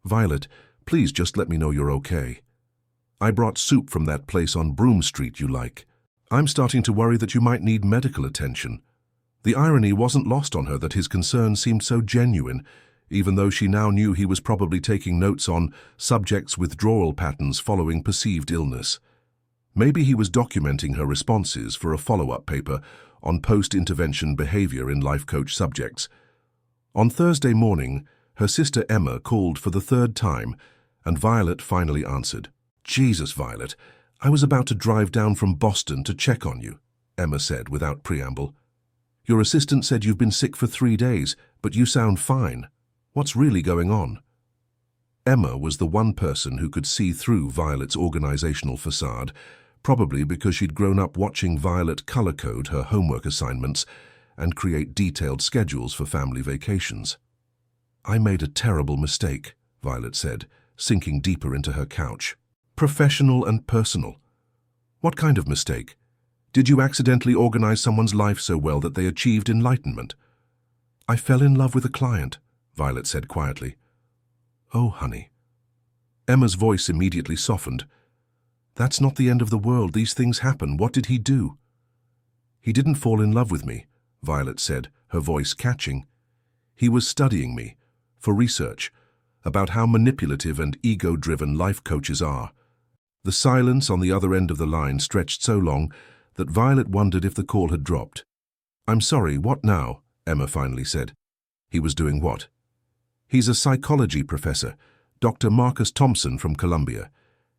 "Violet, please just let me know you're okay. I brought soup from that place on Broome Street you like. I'm starting to worry that you might need medical attention." The irony wasn't lost on her that his concern seemed so genuine, even though she now knew he was probably taking notes on subjects' withdrawal patterns following perceived illness. Maybe he was documenting her responses for a follow-up paper on post-intervention behavior in life coach subjects. On Thursday morning, her sister Emma called for the third time, and Violet finally answered. "Jesus, Violet, I was about to drive down from Boston to check on you," Emma said without preamble. "Your assistant said you've been sick for 3 days, but you sound fine. What's really going on?" Emma was the one person who could see through Violet's organizational facade, probably because she'd grown up watching Violet color code her homework assignments and create detailed schedules for family vacations. "I made a terrible mistake," Violet said, sinking deeper into her couch. "Professional and personal. What kind of mistake? Did you accidentally organize someone's life so well that they achieved enlightenment?" "I fell in love with a client," Violet said quietly. "Oh, honey." Emma's voice immediately softened. "That's not the end of the world. These things happen. What did he do?" "He didn't fall in love with me," Violet said, her voice catching. "He was studying me, for research, about how manipulative and ego-driven life coaches are." The silence on the other end of the line stretched so long that Violet wondered if the call had dropped. "I'm sorry, what now?" Emma finally said. "He was doing what?" "He's a psychology professor, Dr. Marcus Thompson from Columbia.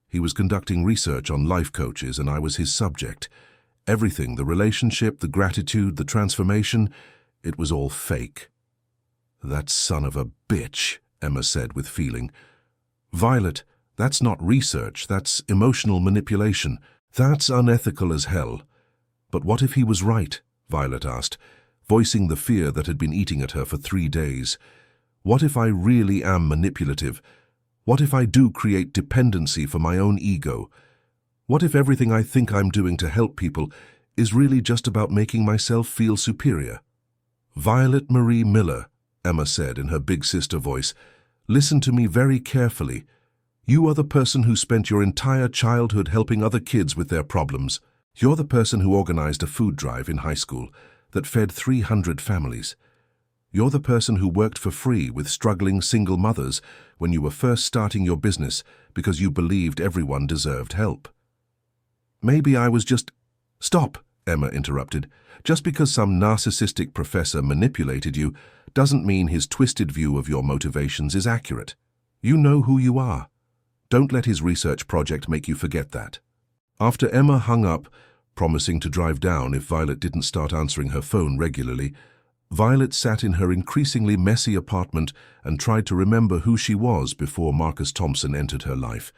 He was conducting research on life coaches and I was his subject. Everything, the relationship, the gratitude, the transformation, it was all fake." "That son of a bitch," Emma said with feeling. "Violet, that's not research, that's emotional manipulation. That's unethical as hell." "But what if he was right?" Violet asked, voicing the fear that had been eating at her for 3 days. "What if I really am manipulative? What if I do create dependency for my own ego? What if everything I think I'm doing to help people is really just about making myself feel superior?" "Violet Marie Miller," Emma said in her big sister voice, "listen to me very carefully. You are the person who spent your entire childhood helping other kids with their problems. You're the person who organized a food drive in high school that fed 300 families. You're the person who worked for free with struggling single mothers when you were first starting your business because you believed everyone deserved help." "Maybe I was just—" "Stop," Emma interrupted. "Just because some narcissistic professor manipulated you doesn't mean his twisted view of your motivations is accurate. You know who you are. Don't let his research project make you forget that." After Emma hung up, promising to drive down if Violet didn't start answering her phone regularly, Violet sat in her increasingly messy apartment and tried to remember who she was before Marcus Thompson entered her life.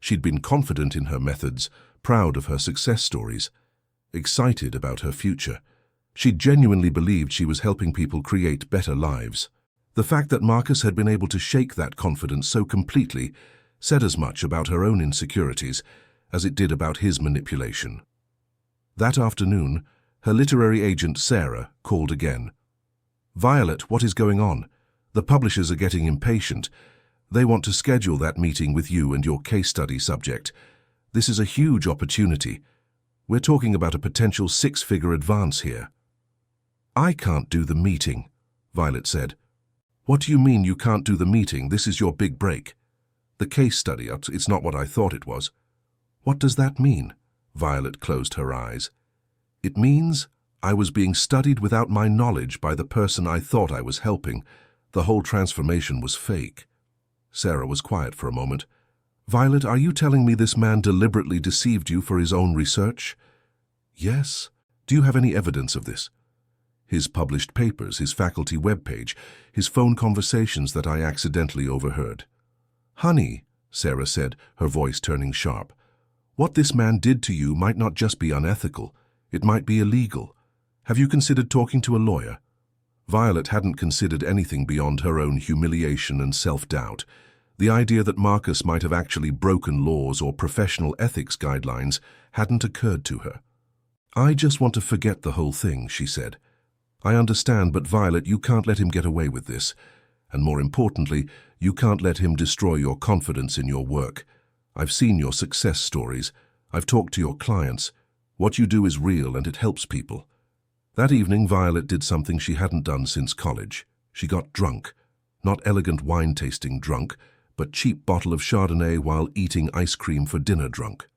She'd been confident in her methods, proud of her success stories, excited about her future. She genuinely believed she was helping people create better lives. The fact that Marcus had been able to shake that confidence so completely said as much about her own insecurities as it did about his manipulation. That afternoon, her literary agent Sarah called again. "Violet, what is going on? The publishers are getting impatient. They want to schedule that meeting with you and your case study subject. This is a huge opportunity. We're talking about a potential 6-figure advance here." "I can't do the meeting," Violet said. "What do you mean you can't do the meeting? This is your big break." "The case study, it's not what I thought it was." "What does that mean?" Violet closed her eyes. "It means I was being studied without my knowledge by the person I thought I was helping. The whole transformation was fake." Sarah was quiet for a moment. "Violet, are you telling me this man deliberately deceived you for his own research?" "Yes." "Do you have any evidence of this?" "His published papers, his faculty webpage, his phone conversations that I accidentally overheard." "Honey," Sarah said, her voice turning sharp, "what this man did to you might not just be unethical. It might be illegal. Have you considered talking to a lawyer?" Violet hadn't considered anything beyond her own humiliation and self-doubt. The idea that Marcus might have actually broken laws or professional ethics guidelines hadn't occurred to her. "I just want to forget the whole thing," she said. I understand, but Violet, you can't let him get away with this. And more importantly, you can't let him destroy your confidence in your work. I've seen your success stories. I've talked to your clients. What you do is real and it helps people. That evening, Violet did something she hadn't done since college. She got drunk. Not elegant wine-tasting drunk, but cheap bottle of Chardonnay while eating ice cream for dinner drunk.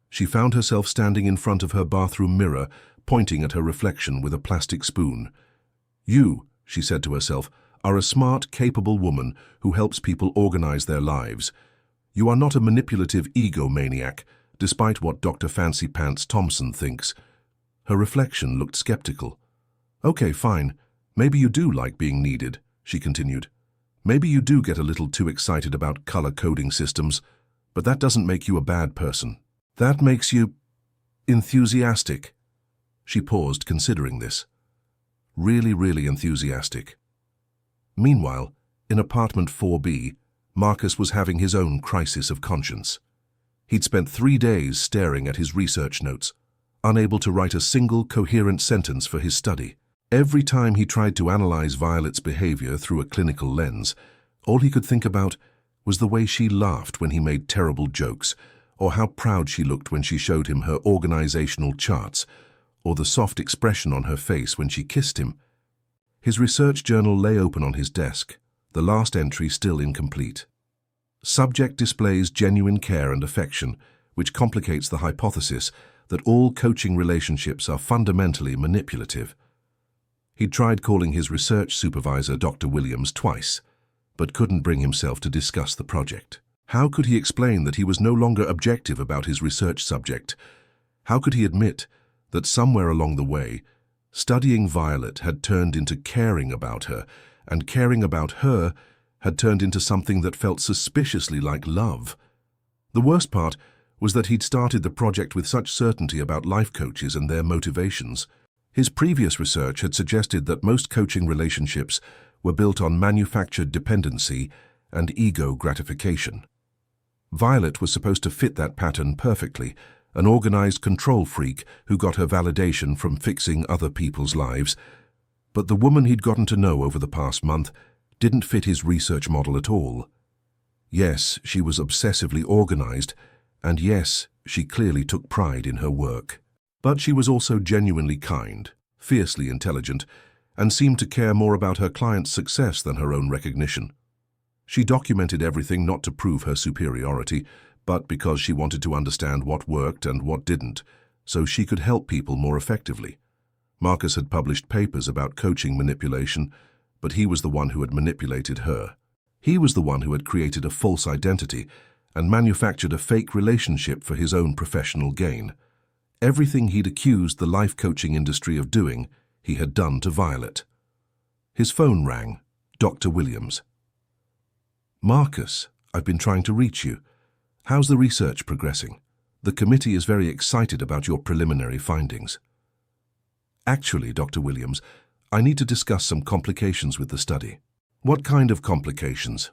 She found herself standing in front of her bathroom mirror, pointing at her reflection with a plastic spoon. You, she said to herself, are a smart, capable woman who helps people organize their lives. You are not a manipulative egomaniac, despite what Dr. Fancy Pants Thompson thinks. Her reflection looked skeptical. Okay, fine. Maybe you do like being needed, she continued. Maybe you do get a little too excited about color coding systems, but that doesn't make you a bad person. That makes you enthusiastic. She paused, considering this. Really, really enthusiastic. Meanwhile, in apartment 4B, Marcus was having his own crisis of conscience. He'd spent 3 days staring at his research notes, unable to write a single coherent sentence for his study. Every time he tried to analyze Violet's behavior through a clinical lens, all he could think about was the way she laughed when he made terrible jokes, or how proud she looked when she showed him her organizational charts, or the soft expression on her face when she kissed him. His research journal lay open on his desk, the last entry still incomplete. Subject displays genuine care and affection, which complicates the hypothesis that all coaching relationships are fundamentally manipulative. He'd tried calling his research supervisor, Dr. Williams, twice, but couldn't bring himself to discuss the project. How could he explain that he was no longer objective about his research subject? How could he admit that somewhere along the way, studying Violet had turned into caring about her, and caring about her had turned into something that felt suspiciously like love? The worst part was that he'd started the project with such certainty about life coaches and their motivations. His previous research had suggested that most coaching relationships were built on manufactured dependency and ego gratification. Violet was supposed to fit that pattern perfectly, an organized control freak who got her validation from fixing other people's lives. But the woman he'd gotten to know over the past month didn't fit his research model at all. Yes, she was obsessively organized, and yes, she clearly took pride in her work. But she was also genuinely kind, fiercely intelligent, and seemed to care more about her client's success than her own recognition. She documented everything not to prove her superiority, but because she wanted to understand what worked and what didn't, so she could help people more effectively. Marcus had published papers about coaching manipulation, but he was the one who had manipulated her. He was the one who had created a false identity and manufactured a fake relationship for his own professional gain. Everything he'd accused the life coaching industry of doing, he had done to Violet. His phone rang. Dr. Williams. Marcus, I've been trying to reach you. How's the research progressing? The committee is very excited about your preliminary findings. Actually, Dr. Williams, I need to discuss some complications with the study. What kind of complications?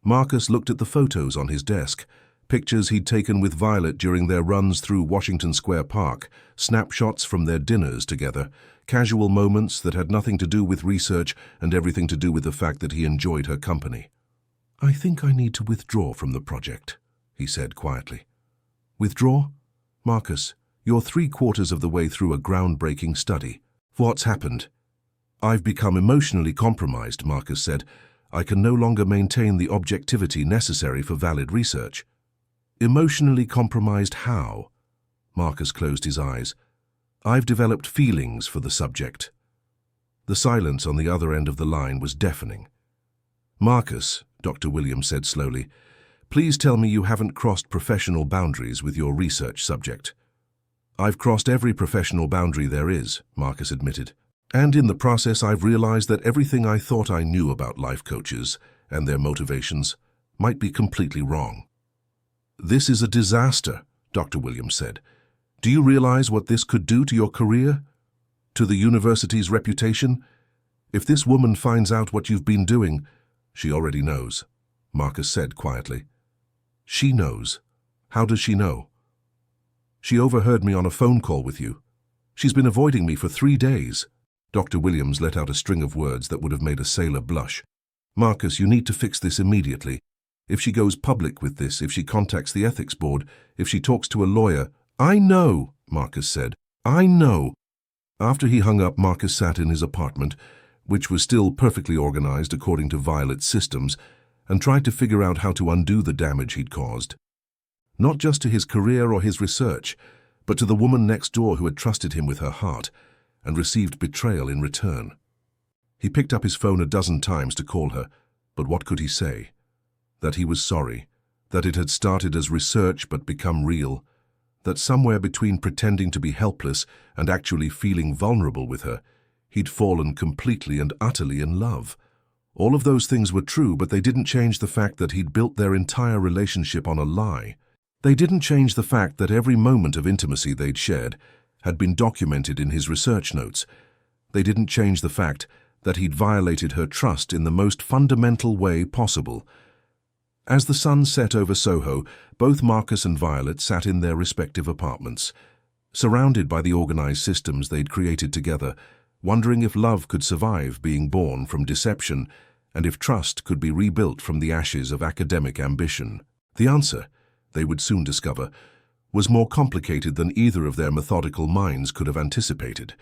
Marcus looked at the photos on his desk, pictures he'd taken with Violet during their runs through Washington Square Park, snapshots from their dinners together, casual moments that had nothing to do with research and everything to do with the fact that he enjoyed her company. I think I need to withdraw from the project, he said quietly. Withdraw? Marcus, you're 3/4 of the way through a groundbreaking study. What's happened? I've become emotionally compromised, Marcus said. I can no longer maintain the objectivity necessary for valid research. Emotionally compromised how? Marcus closed his eyes. I've developed feelings for the subject. The silence on the other end of the line was deafening. Marcus, Dr. Williams said slowly, please tell me you haven't crossed professional boundaries with your research subject. I've crossed every professional boundary there is, Marcus admitted. And in the process I've realized that everything I thought I knew about life coaches and their motivations might be completely wrong. This is a disaster, Dr. Williams said. Do you realize what this could do to your career? To the university's reputation? If this woman finds out what you've been doing, she already knows, Marcus said quietly. She knows. How does she know? She overheard me on a phone call with you. She's been avoiding me for 3 days. Dr. Williams let out a string of words that would have made a sailor blush. "Marcus, you need to fix this immediately. If she goes public with this, if she contacts the ethics board, if she talks to a lawyer—" "I know," Marcus said. "I know." After he hung up, Marcus sat in his apartment, which was still perfectly organized according to Violet's systems, and tried to figure out how to undo the damage he'd caused. Not just to his career or his research, but to the woman next door who had trusted him with her heart and received betrayal in return. He picked up his phone a dozen times to call her, but what could he say? That he was sorry, that it had started as research but become real, that somewhere between pretending to be helpless and actually feeling vulnerable with her, he'd fallen completely and utterly in love. All of those things were true, but they didn't change the fact that he'd built their entire relationship on a lie. They didn't change the fact that every moment of intimacy they'd shared had been documented in his research notes. They didn't change the fact that he'd violated her trust in the most fundamental way possible. As the sun set over SoHo, both Marcus and Violet sat in their respective apartments, surrounded by the organized systems they'd created together, wondering if love could survive being born from deception and if trust could be rebuilt from the ashes of academic ambition. The answer, they would soon discover, was more complicated than either of their methodical minds could have anticipated.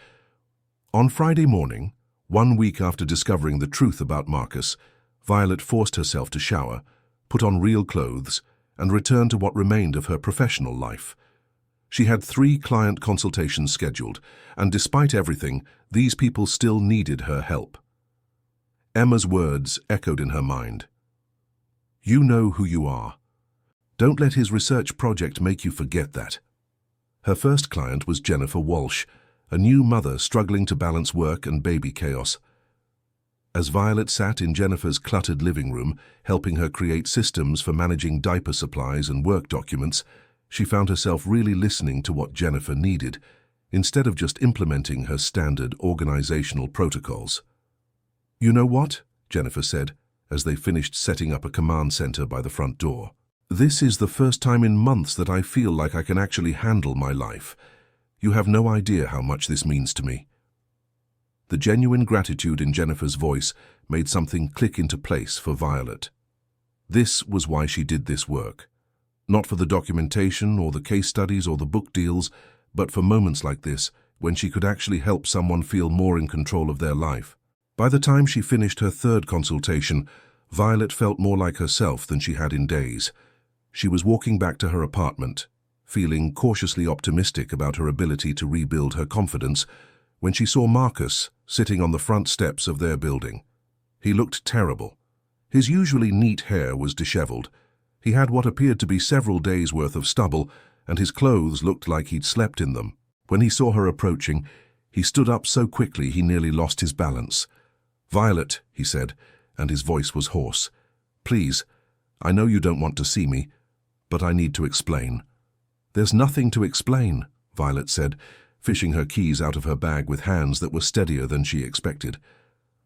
On Friday morning, 1 week after discovering the truth about Marcus, Violet forced herself to shower, put on real clothes, and return to what remained of her professional life. She had 3 client consultations scheduled, and despite everything, these people still needed her help. Emma's words echoed in her mind. "You know who you are. Don't let his research project make you forget that." Her first client was Jennifer Walsh, a new mother struggling to balance work and baby chaos. As Violet sat in Jennifer's cluttered living room, helping her create systems for managing diaper supplies and work documents, she found herself really listening to what Jennifer needed, instead of just implementing her standard organizational protocols. "You know what?" Jennifer said, as they finished setting up a command center by the front door. "This is the first time in months that I feel like I can actually handle my life. You have no idea how much this means to me." The genuine gratitude in Jennifer's voice made something click into place for Violet. This was why she did this work. Not for the documentation or the case studies or the book deals, but for moments like this, when she could actually help someone feel more in control of their life. By the time she finished her 3rd consultation, Violet felt more like herself than she had in days. She was walking back to her apartment, feeling cautiously optimistic about her ability to rebuild her confidence, when she saw Marcus sitting on the front steps of their building. He looked terrible. His usually neat hair was disheveled. He had what appeared to be several days' worth of stubble, and his clothes looked like he'd slept in them. When he saw her approaching, he stood up so quickly he nearly lost his balance. "Violet," he said, and his voice was hoarse. "Please, I know you don't want to see me, but I need to explain." "There's nothing to explain," Violet said, fishing her keys out of her bag with hands that were steadier than she expected.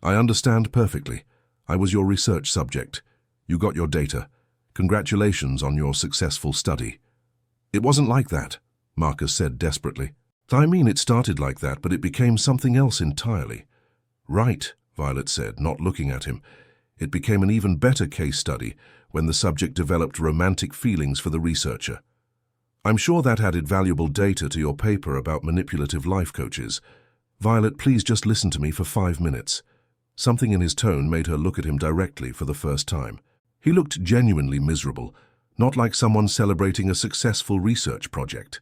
"I understand perfectly. I was your research subject. You got your data. Congratulations on your successful study." "It wasn't like that," Marcus said desperately. "I mean, it started like that, but it became something else entirely." "Right," Violet said, not looking at him. "It became an even better case study when the subject developed romantic feelings for the researcher. I'm sure that added valuable data to your paper about manipulative life coaches. Violet, please just listen to me for 5 minutes." Something in his tone made her look at him directly for the first time. He looked genuinely miserable, not like someone celebrating a successful research project.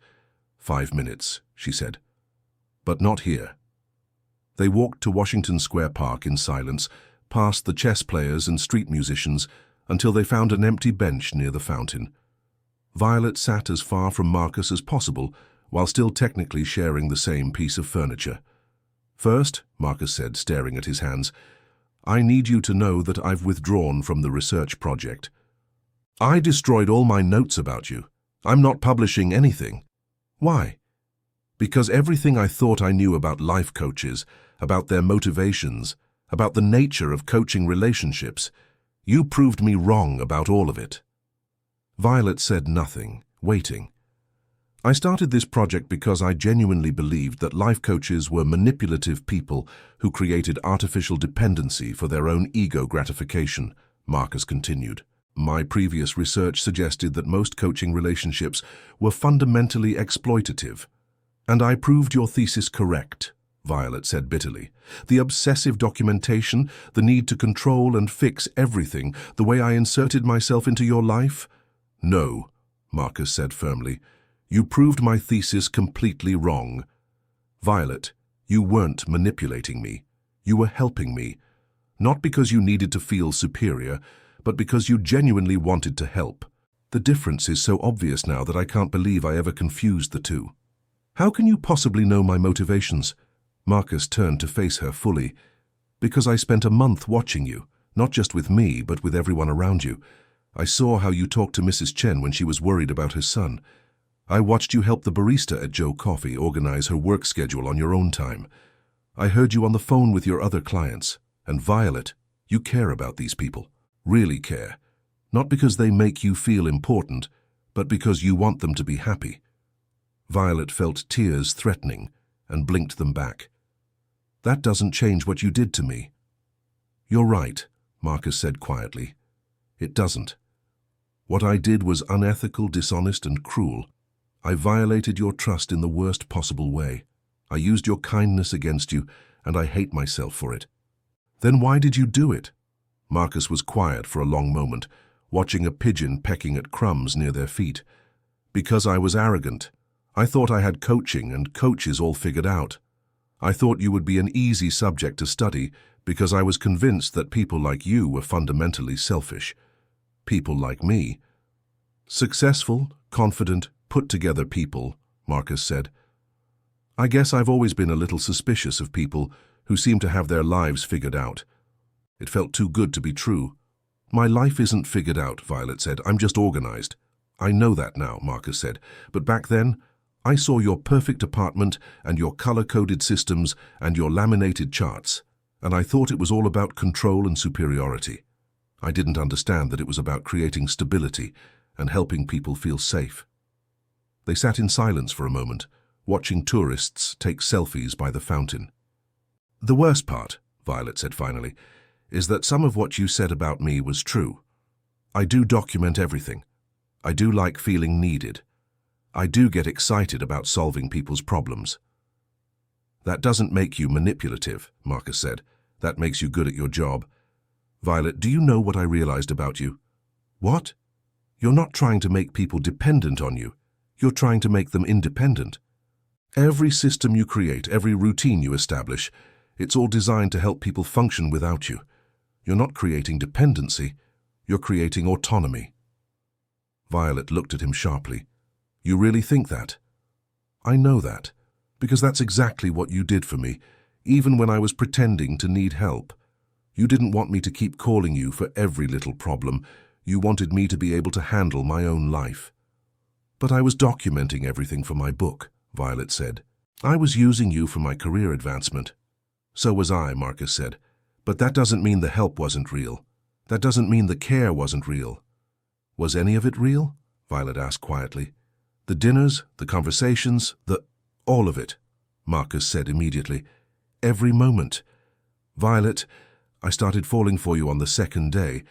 "5 minutes," she said. "But not here." They walked to Washington Square Park in silence, past the chess players and street musicians, until they found an empty bench near the fountain. Violet sat as far from Marcus as possible, while still technically sharing the same piece of furniture. "First," Marcus said, staring at his hands, "I need you to know that I've withdrawn from the research project. I destroyed all my notes about you. I'm not publishing anything." "Why?" "Because everything I thought I knew about life coaches, about their motivations, about the nature of coaching relationships, you proved me wrong about all of it." Violet said nothing, waiting. I started this project because I genuinely believed that life coaches were manipulative people who created artificial dependency for their own ego gratification, Marcus continued. My previous research suggested that most coaching relationships were fundamentally exploitative. And I proved your thesis correct, Violet said bitterly. The obsessive documentation, the need to control and fix everything, the way I inserted myself into your life? No, Marcus said firmly. You proved my thesis completely wrong. Violet, you weren't manipulating me. You were helping me. Not because you needed to feel superior, but because you genuinely wanted to help. The difference is so obvious now that I can't believe I ever confused the two. How can you possibly know my motivations? Marcus turned to face her fully. Because I spent a month watching you, not just with me, but with everyone around you. I saw how you talked to Mrs. Chen when she was worried about her son. I watched you help the barista at Joe Coffee organize her work schedule on your own time. I heard you on the phone with your other clients. And Violet, you care about these people. Really care. Not because they make you feel important, but because you want them to be happy. Violet felt tears threatening and blinked them back. That doesn't change what you did to me. You're right, Marcus said quietly. It doesn't. What I did was unethical, dishonest, and cruel. I violated your trust in the worst possible way. I used your kindness against you, and I hate myself for it. Then why did you do it? Marcus was quiet for a long moment, watching a pigeon pecking at crumbs near their feet. Because I was arrogant. I thought I had coaching and coaches all figured out. I thought you would be an easy subject to study because I was convinced that people like you were fundamentally selfish. People like me. Successful, confident, put-together people, Marcus said. I guess I've always been a little suspicious of people who seem to have their lives figured out. It felt too good to be true. My life isn't figured out, Violet said. I'm just organized. I know that now, Marcus said. But back then, I saw your perfect apartment and your color-coded systems and your laminated charts, and I thought it was all about control and superiority. I didn't understand that it was about creating stability and helping people feel safe. They sat in silence for a moment, watching tourists take selfies by the fountain. The worst part, Violet said finally, is that some of what you said about me was true. I do document everything. I do like feeling needed. I do get excited about solving people's problems. That doesn't make you manipulative, Marcus said. That makes you good at your job. Violet, do you know what I realized about you? What? You're not trying to make people dependent on you. You're trying to make them independent. Every system you create, every routine you establish, it's all designed to help people function without you. You're not creating dependency. You're creating autonomy. Violet looked at him sharply. You really think that? I know that, because that's exactly what you did for me, even when I was pretending to need help. You didn't want me to keep calling you for every little problem. You wanted me to be able to handle my own life. But I was documenting everything for my book, Violet said. I was using you for my career advancement. So was I, Marcus said. But that doesn't mean the help wasn't real. That doesn't mean the care wasn't real. Was any of it real? Violet asked quietly. The dinners, the conversations, all of it, Marcus said immediately. Every moment. Violet, I started falling for you on the second day,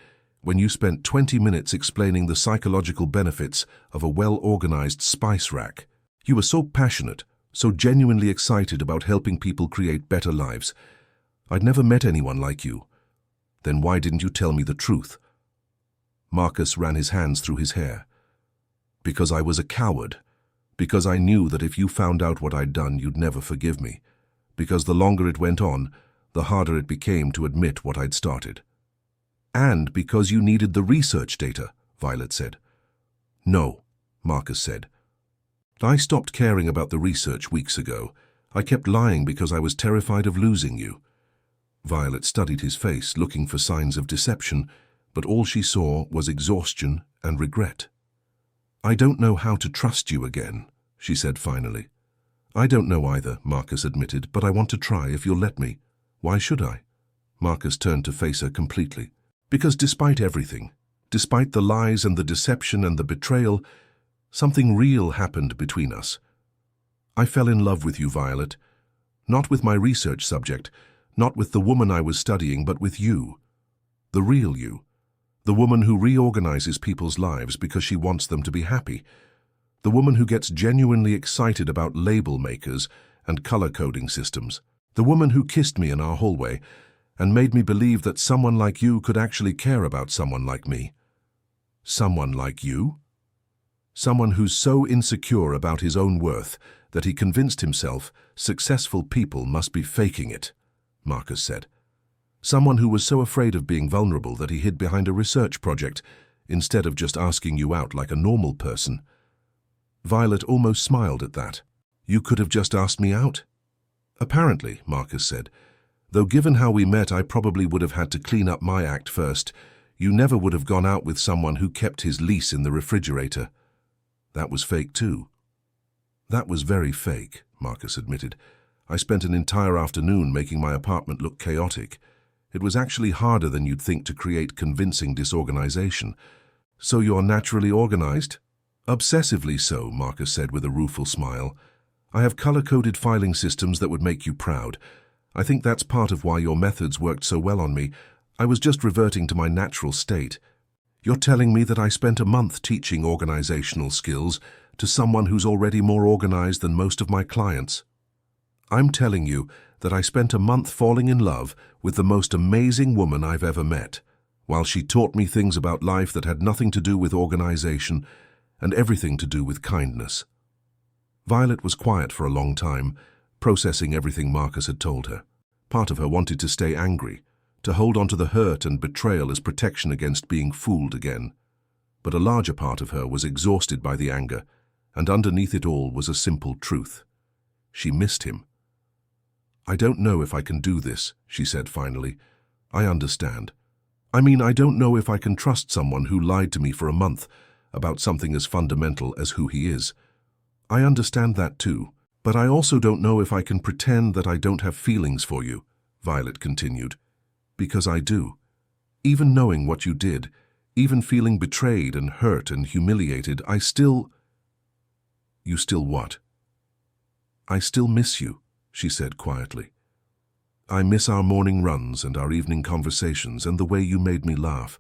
when you spent 20 minutes explaining the psychological benefits of a well-organized spice rack. You were so passionate, so genuinely excited about helping people create better lives. I'd never met anyone like you. Then why didn't you tell me the truth? Marcus ran his hands through his hair. Because I was a coward. Because I knew that if you found out what I'd done, you'd never forgive me. Because the longer it went on, the harder it became to admit what I'd started. And because you needed the research data, Violet said. No, Marcus said. I stopped caring about the research weeks ago. I kept lying because I was terrified of losing you. Violet studied his face, looking for signs of deception, but all she saw was exhaustion and regret. I don't know how to trust you again, she said finally. I don't know either, Marcus admitted, but I want to try if you'll let me. Why should I? Marcus turned to face her completely. Because despite everything, despite the lies and the deception and the betrayal, Something real happened between us. I fell in love with you, Violet. Not with my research subject, not with the woman I was studying, but with you. The real you. The woman who reorganizes people's lives because she wants them to be happy. The woman who gets genuinely excited about label makers and color-coding systems. The woman who kissed me in our hallway and made me believe that someone like you could actually care about someone like me. Someone like you? Someone who's so insecure about his own worth that he convinced himself successful people must be faking it, Marcus said. Someone who was so afraid of being vulnerable that he hid behind a research project instead of just asking you out like a normal person. Violet almost smiled at that. You could have just asked me out? Apparently, Marcus said. Though given how we met, I probably would have had to clean up my act first. You never would have gone out with someone who kept his lease in the refrigerator. That was fake too. That was very fake, Marcus admitted. I spent an entire afternoon making my apartment look chaotic. It was actually harder than you'd think to create convincing disorganization. So you're naturally organized? Obsessively so, Marcus said with a rueful smile. I have color-coded filing systems that would make you proud. I think that's part of why your methods worked so well on me. I was just reverting to my natural state. You're telling me that I spent a month teaching organizational skills to someone who's already more organized than most of my clients. I'm telling you that I spent a month falling in love with the most amazing woman I've ever met, while she taught me things about life that had nothing to do with organization and everything to do with kindness. Violet was quiet for a long time, processing everything Marcus had told her. Part of her wanted to stay angry, to hold on to the hurt and betrayal as protection against being fooled again. But a larger part of her was exhausted by the anger, and underneath it all was a simple truth. She missed him. I don't know if I can do this, she said finally. I understand. I mean, I don't know if I can trust someone who lied to me for a month about something as fundamental as who he is. I understand that too, but I also don't know if I can pretend that I don't have feelings for you, Violet continued. Because I do. Even knowing what you did, even feeling betrayed and hurt and humiliated, I still... You still what? I still miss you, she said quietly. I miss our morning runs and our evening conversations and the way you made me laugh.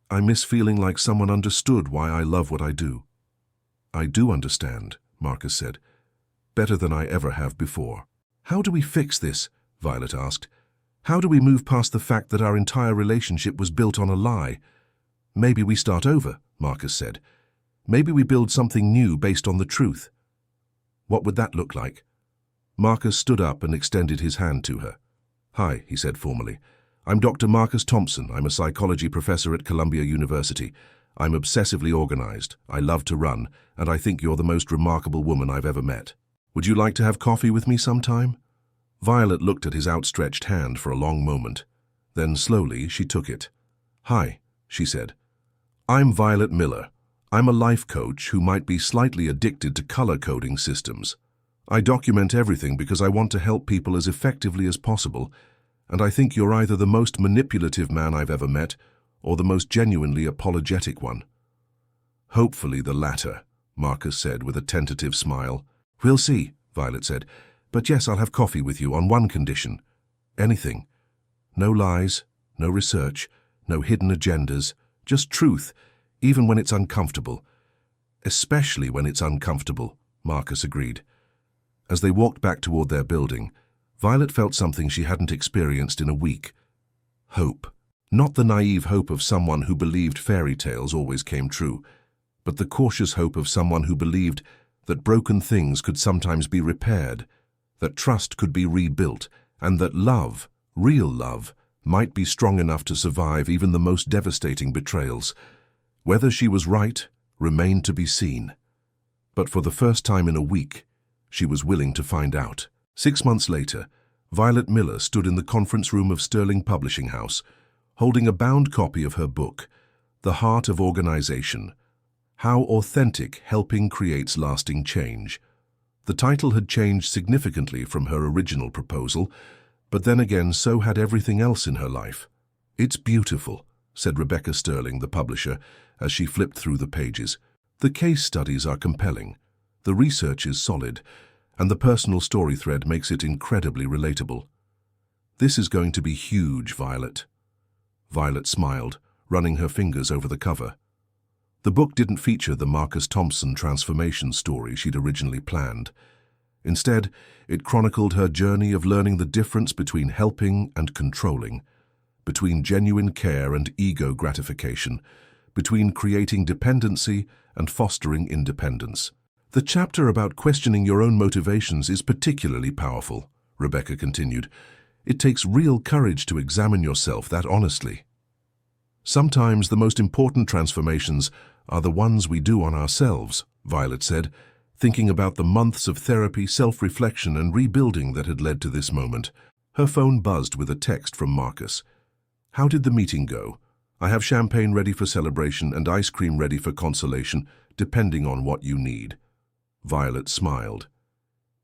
I miss feeling like someone understood why I love what I do. I do understand, Marcus said, better than I ever have before. How do we fix this? Violet asked. How do we move past the fact that our entire relationship was built on a lie? Maybe we start over, Marcus said. Maybe we build something new based on the truth. What would that look like? Marcus stood up and extended his hand to her. Hi, he said formally. I'm Dr. Marcus Thompson. I'm a psychology professor at Columbia University. I'm obsessively organized. I love to run, and I think you're the most remarkable woman I've ever met. Would you like to have coffee with me sometime? Violet looked at his outstretched hand for a long moment. Then slowly she took it. Hi, she said. I'm Violet Miller. I'm a life coach who might be slightly addicted to color-coding systems. I document everything because I want to help people as effectively as possible, and I think you're either the most manipulative man I've ever met or the most genuinely apologetic one. Hopefully the latter, Marcus said with a tentative smile. We'll see, Violet said. But yes, I'll have coffee with you on one condition. Anything. No lies, no research, no hidden agendas, just truth, even when it's uncomfortable. Especially when it's uncomfortable, Marcus agreed. As they walked back toward their building, Violet felt something she hadn't experienced in a week. Hope. Not the naive hope of someone who believed fairy tales always came true, but the cautious hope of someone who believed that broken things could sometimes be repaired, that trust could be rebuilt, and that love, real love, might be strong enough to survive even the most devastating betrayals. Whether she was right remained to be seen. But for the first time in a week, she was willing to find out. 6 months later, Violet Miller stood in the conference room of Sterling Publishing House, holding a bound copy of her book, The Heart of Organization: How Authentic Helping Creates Lasting Change. The title had changed significantly from her original proposal, but then again so had everything else in her life. It's beautiful, said Rebecca Sterling, the publisher, as she flipped through the pages. The case studies are compelling, the research is solid, and the personal story thread makes it incredibly relatable. This is going to be huge, Violet. Violet smiled, running her fingers over the cover. The book didn't feature the Marcus Thompson transformation story she'd originally planned. Instead, it chronicled her journey of learning the difference between helping and controlling, between genuine care and ego gratification, between creating dependency and fostering independence. The chapter about questioning your own motivations is particularly powerful, Rebecca continued. It takes real courage to examine yourself that honestly. Sometimes the most important transformations are the ones we do on ourselves, Violet said, thinking about the months of therapy, self-reflection and rebuilding that had led to this moment. Her phone buzzed with a text from Marcus. "How did the meeting go? I have champagne ready for celebration and ice cream ready for consolation, depending on what you need." Violet smiled.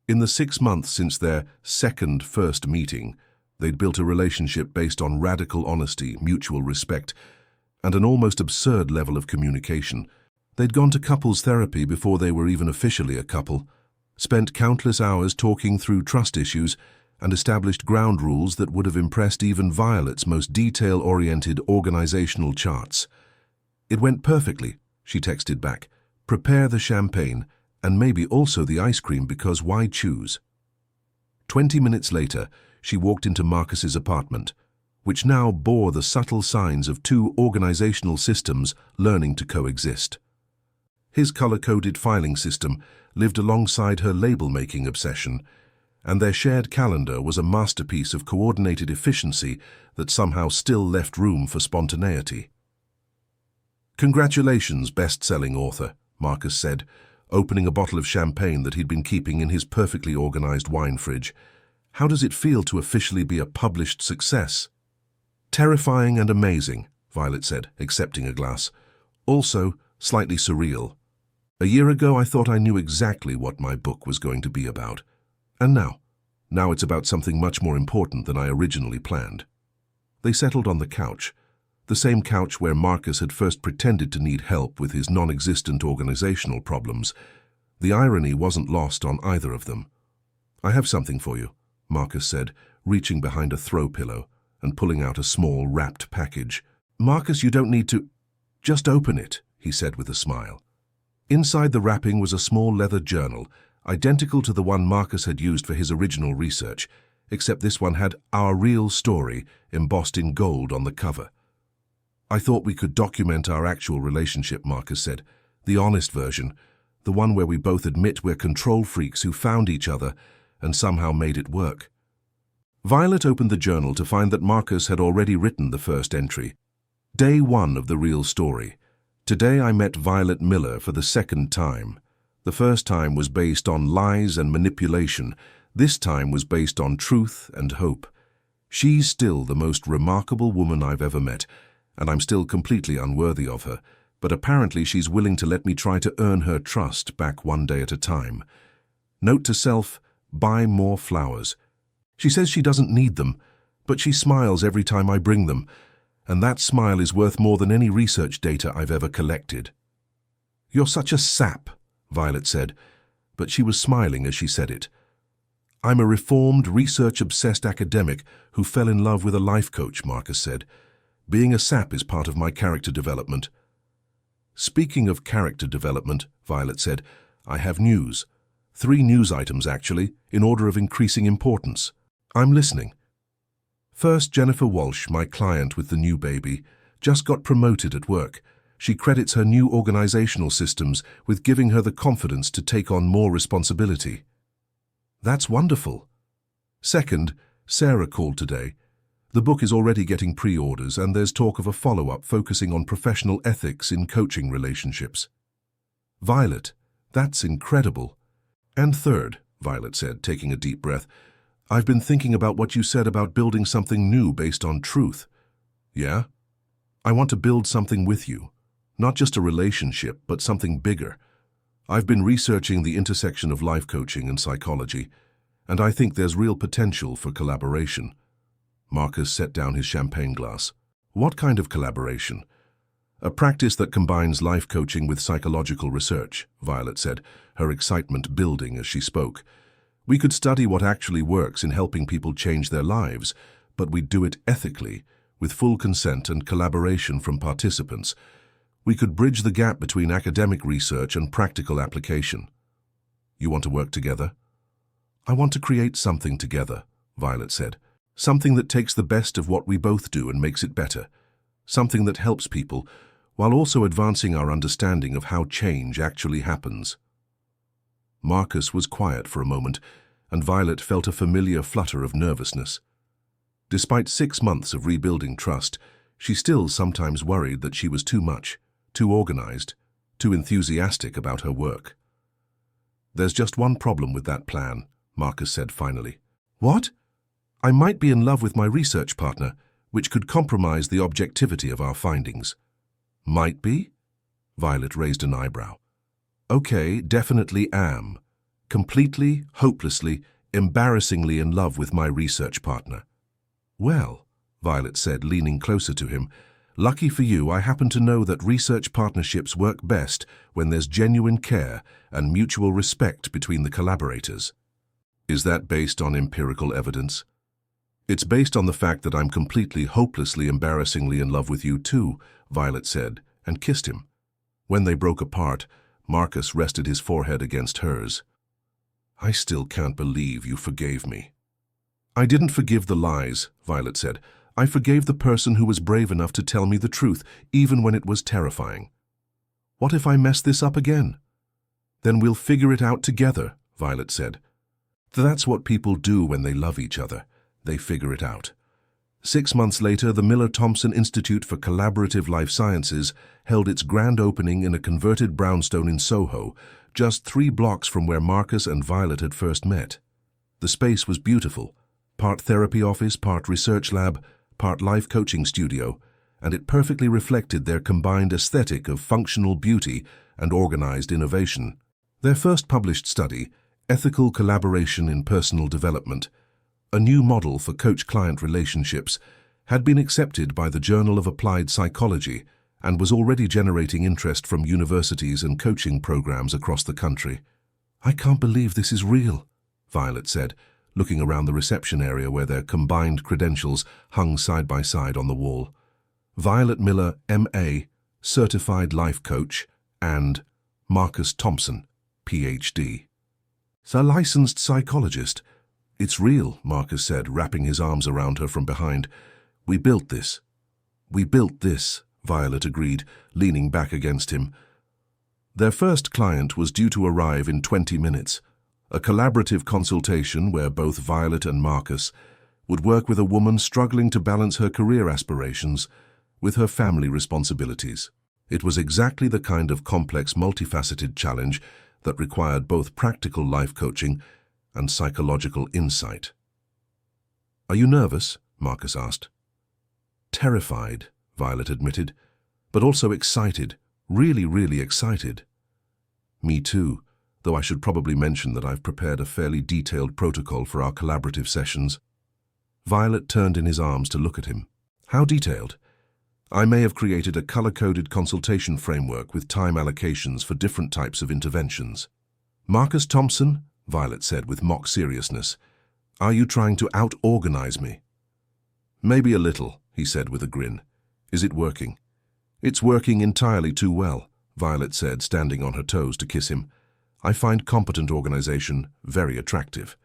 In the 6 months since their first meeting, they'd built a relationship based on radical honesty, mutual respect, and an almost absurd level of communication. They'd gone to couples therapy before they were even officially a couple, spent countless hours talking through trust issues, and established ground rules that would have impressed even Violet's most detail-oriented organizational charts. "It went perfectly," she texted back. "Prepare the champagne, and maybe also the ice cream, because why choose?" 20 minutes later, she walked into Marcus's apartment, which now bore the subtle signs of two organizational systems learning to coexist. His color-coded filing system lived alongside her label-making obsession, and their shared calendar was a masterpiece of coordinated efficiency that somehow still left room for spontaneity. "Congratulations, best-selling author," Marcus said, opening a bottle of champagne that he'd been keeping in his perfectly organized wine fridge. "How does it feel to officially be a published success?" "Terrifying and amazing," Violet said, accepting a glass. "Also, slightly surreal. A year ago, I thought I knew exactly what my book was going to be about. And now it's about something much more important than I originally planned." They settled on the couch, the same couch where Marcus had first pretended to need help with his non-existent organizational problems. The irony wasn't lost on either of them. "I have something for you," Marcus said, reaching behind a throw pillow and pulling out a small, wrapped package. "Marcus, you don't need to. Just open it," he said with a smile. Inside the wrapping was a small leather journal, identical to the one Marcus had used for his original research, except this one had "Our Real Story" embossed in gold on the cover. "I thought we could document our actual relationship," Marcus said. "The honest version, the one where we both admit we're control freaks who found each other and somehow made it work." Violet opened the journal to find that Marcus had already written the first entry. "Day 1 of the real story. Today I met Violet Miller for the second time. The first time was based on lies and manipulation. This time was based on truth and hope. She's still the most remarkable woman I've ever met, and I'm still completely unworthy of her, but apparently she's willing to let me try to earn her trust back one day at a time. Note to self, buy more flowers. She says she doesn't need them, but she smiles every time I bring them, and that smile is worth more than any research data I've ever collected." "You're such a sap," Violet said, but she was smiling as she said it. "I'm a reformed, research-obsessed academic who fell in love with a life coach," Marcus said. "Being a sap is part of my character development." "Speaking of character development," Violet said, "I have news. 3 news items, actually, in order of increasing importance." "I'm listening." "First, Jennifer Walsh, my client with the new baby, just got promoted at work. She credits her new organizational systems with giving her the confidence to take on more responsibility." "That's wonderful." "Second, Sarah called today. The book is already getting pre-orders, and there's talk of a follow-up focusing on professional ethics in coaching relationships." "Violet, that's incredible." "And third," Violet said, taking a deep breath, "I've been thinking about what you said about building something new based on truth." "Yeah? I want to build something with you. Not just a relationship, but something bigger. I've been researching the intersection of life coaching and psychology, and I think there's real potential for collaboration." Marcus set down his champagne glass. "What kind of collaboration?" A practice that combines life coaching with psychological research, Violet said, her excitement building as she spoke. We could study what actually works in helping people change their lives, but we'd do it ethically, with full consent and collaboration from participants. We could bridge the gap between academic research and practical application. You want to work together? I want to create something together, Violet said. Something that takes the best of what we both do and makes it better. Something that helps people, while also advancing our understanding of how change actually happens. Marcus was quiet for a moment, and Violet felt a familiar flutter of nervousness. Despite 6 months of rebuilding trust, she still sometimes worried that she was too much, too organized, too enthusiastic about her work. There's just one problem with that plan, Marcus said finally. What? I might be in love with my research partner, which could compromise the objectivity of our findings. Might be? Violet raised an eyebrow. Okay, definitely am. Completely, hopelessly, embarrassingly in love with my research partner. Well, Violet said, leaning closer to him, lucky for you, I happen to know that research partnerships work best when there's genuine care and mutual respect between the collaborators. Is that based on empirical evidence? It's based on the fact that I'm completely, hopelessly, embarrassingly in love with you too, Violet said, and kissed him. When they broke apart, Marcus rested his forehead against hers. I still can't believe you forgave me. I didn't forgive the lies, Violet said. I forgave the person who was brave enough to tell me the truth, even when it was terrifying. What if I mess this up again? Then we'll figure it out together, Violet said. That's what people do when they love each other. They figure it out. 6 months later, the Miller-Thompson Institute for Collaborative Life Sciences held its grand opening in a converted brownstone in SoHo, just 3 blocks from where Marcus and Violet had first met. The space was beautiful, part therapy office, part research lab, part life coaching studio, and it perfectly reflected their combined aesthetic of functional beauty and organized innovation. Their first published study, Ethical Collaboration in Personal Development, a new model for coach-client relationships, had been accepted by the Journal of Applied Psychology and was already generating interest from universities and coaching programs across the country. I can't believe this is real, Violet said, looking around the reception area where their combined credentials hung side by side on the wall. Violet Miller, M.A., Certified Life Coach, and Marcus Thompson, Ph.D. A licensed psychologist. It's real, Marcus said, wrapping his arms around her from behind. We built this. We built this, Violet agreed, leaning back against him. Their first client was due to arrive in 20 minutes, a collaborative consultation where both Violet and Marcus would work with a woman struggling to balance her career aspirations with her family responsibilities. It was exactly the kind of complex, multifaceted challenge that required both practical life coaching and psychological insight. Are you nervous? Marcus asked. Terrified, Violet admitted, but also excited, really, really excited. Me too, though I should probably mention that I've prepared a fairly detailed protocol for our collaborative sessions. Violet turned in his arms to look at him. How detailed? I may have created a color-coded consultation framework with time allocations for different types of interventions. Marcus Thompson, Violet said with mock seriousness, are you trying to out-organize me? Maybe a little, he said with a grin. Is it working? It's working entirely too well, Violet said, standing on her toes to kiss him. I find competent organization very attractive.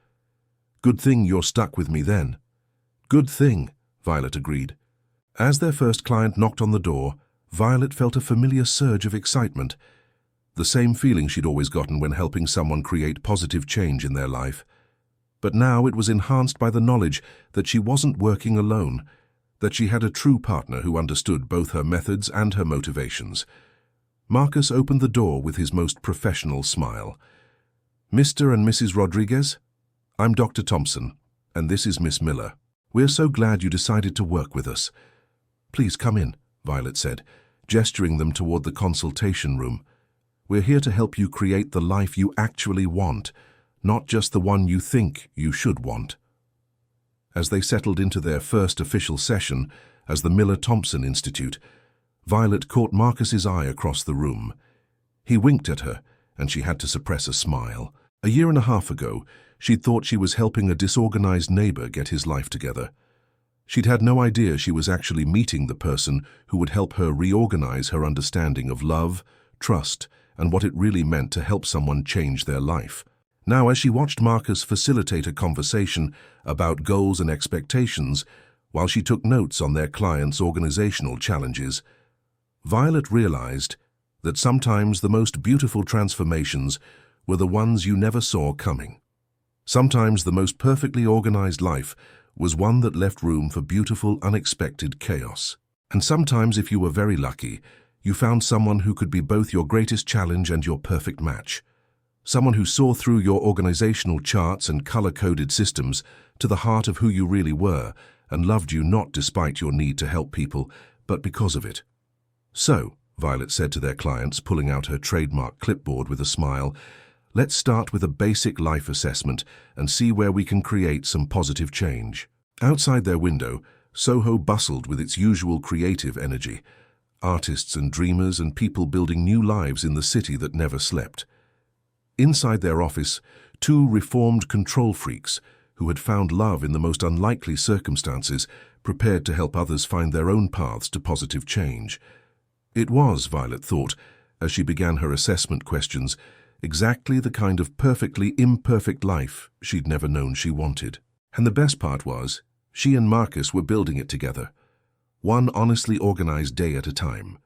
Good thing you're stuck with me then. Good thing, Violet agreed. As their first client knocked on the door, Violet felt a familiar surge of excitement, the same feeling she'd always gotten when helping someone create positive change in their life. But now it was enhanced by the knowledge that she wasn't working alone, that she had a true partner who understood both her methods and her motivations. Marcus opened the door with his most professional smile. Mr. and Mrs. Rodriguez, I'm Dr. Thompson, and this is Miss Miller. We're so glad you decided to work with us. Please come in, Violet said, gesturing them toward the consultation room. We're here to help you create the life you actually want, not just the one you think you should want. As they settled into their first official session as the Miller-Thompson Institute, Violet caught Marcus's eye across the room. He winked at her, and she had to suppress a smile. A year and a half ago, she'd thought she was helping a disorganized neighbor get his life together. She'd had no idea she was actually meeting the person who would help her reorganize her understanding of love, trust, and what it really meant to help someone change their life. Now, as she watched Marcus facilitate a conversation about goals and expectations while she took notes on their clients' organizational challenges, Violet realized that sometimes the most beautiful transformations were the ones you never saw coming. Sometimes the most perfectly organized life was one that left room for beautiful, unexpected chaos. And sometimes, if you were very lucky, you found someone who could be both your greatest challenge and your perfect match. Someone who saw through your organizational charts and color-coded systems to the heart of who you really were and loved you not despite your need to help people, but because of it. So, Violet said to their clients, pulling out her trademark clipboard with a smile, let's start with a basic life assessment and see where we can create some positive change. Outside their window, SoHo bustled with its usual creative energy, artists and dreamers and people building new lives in the city that never slept. Inside their office, two reformed control freaks who had found love in the most unlikely circumstances prepared to help others find their own paths to positive change. It was, Violet thought, as she began her assessment questions, exactly the kind of perfectly imperfect life she'd never known she wanted. And the best part was, she and Marcus were building it together, one honestly organized day at a time.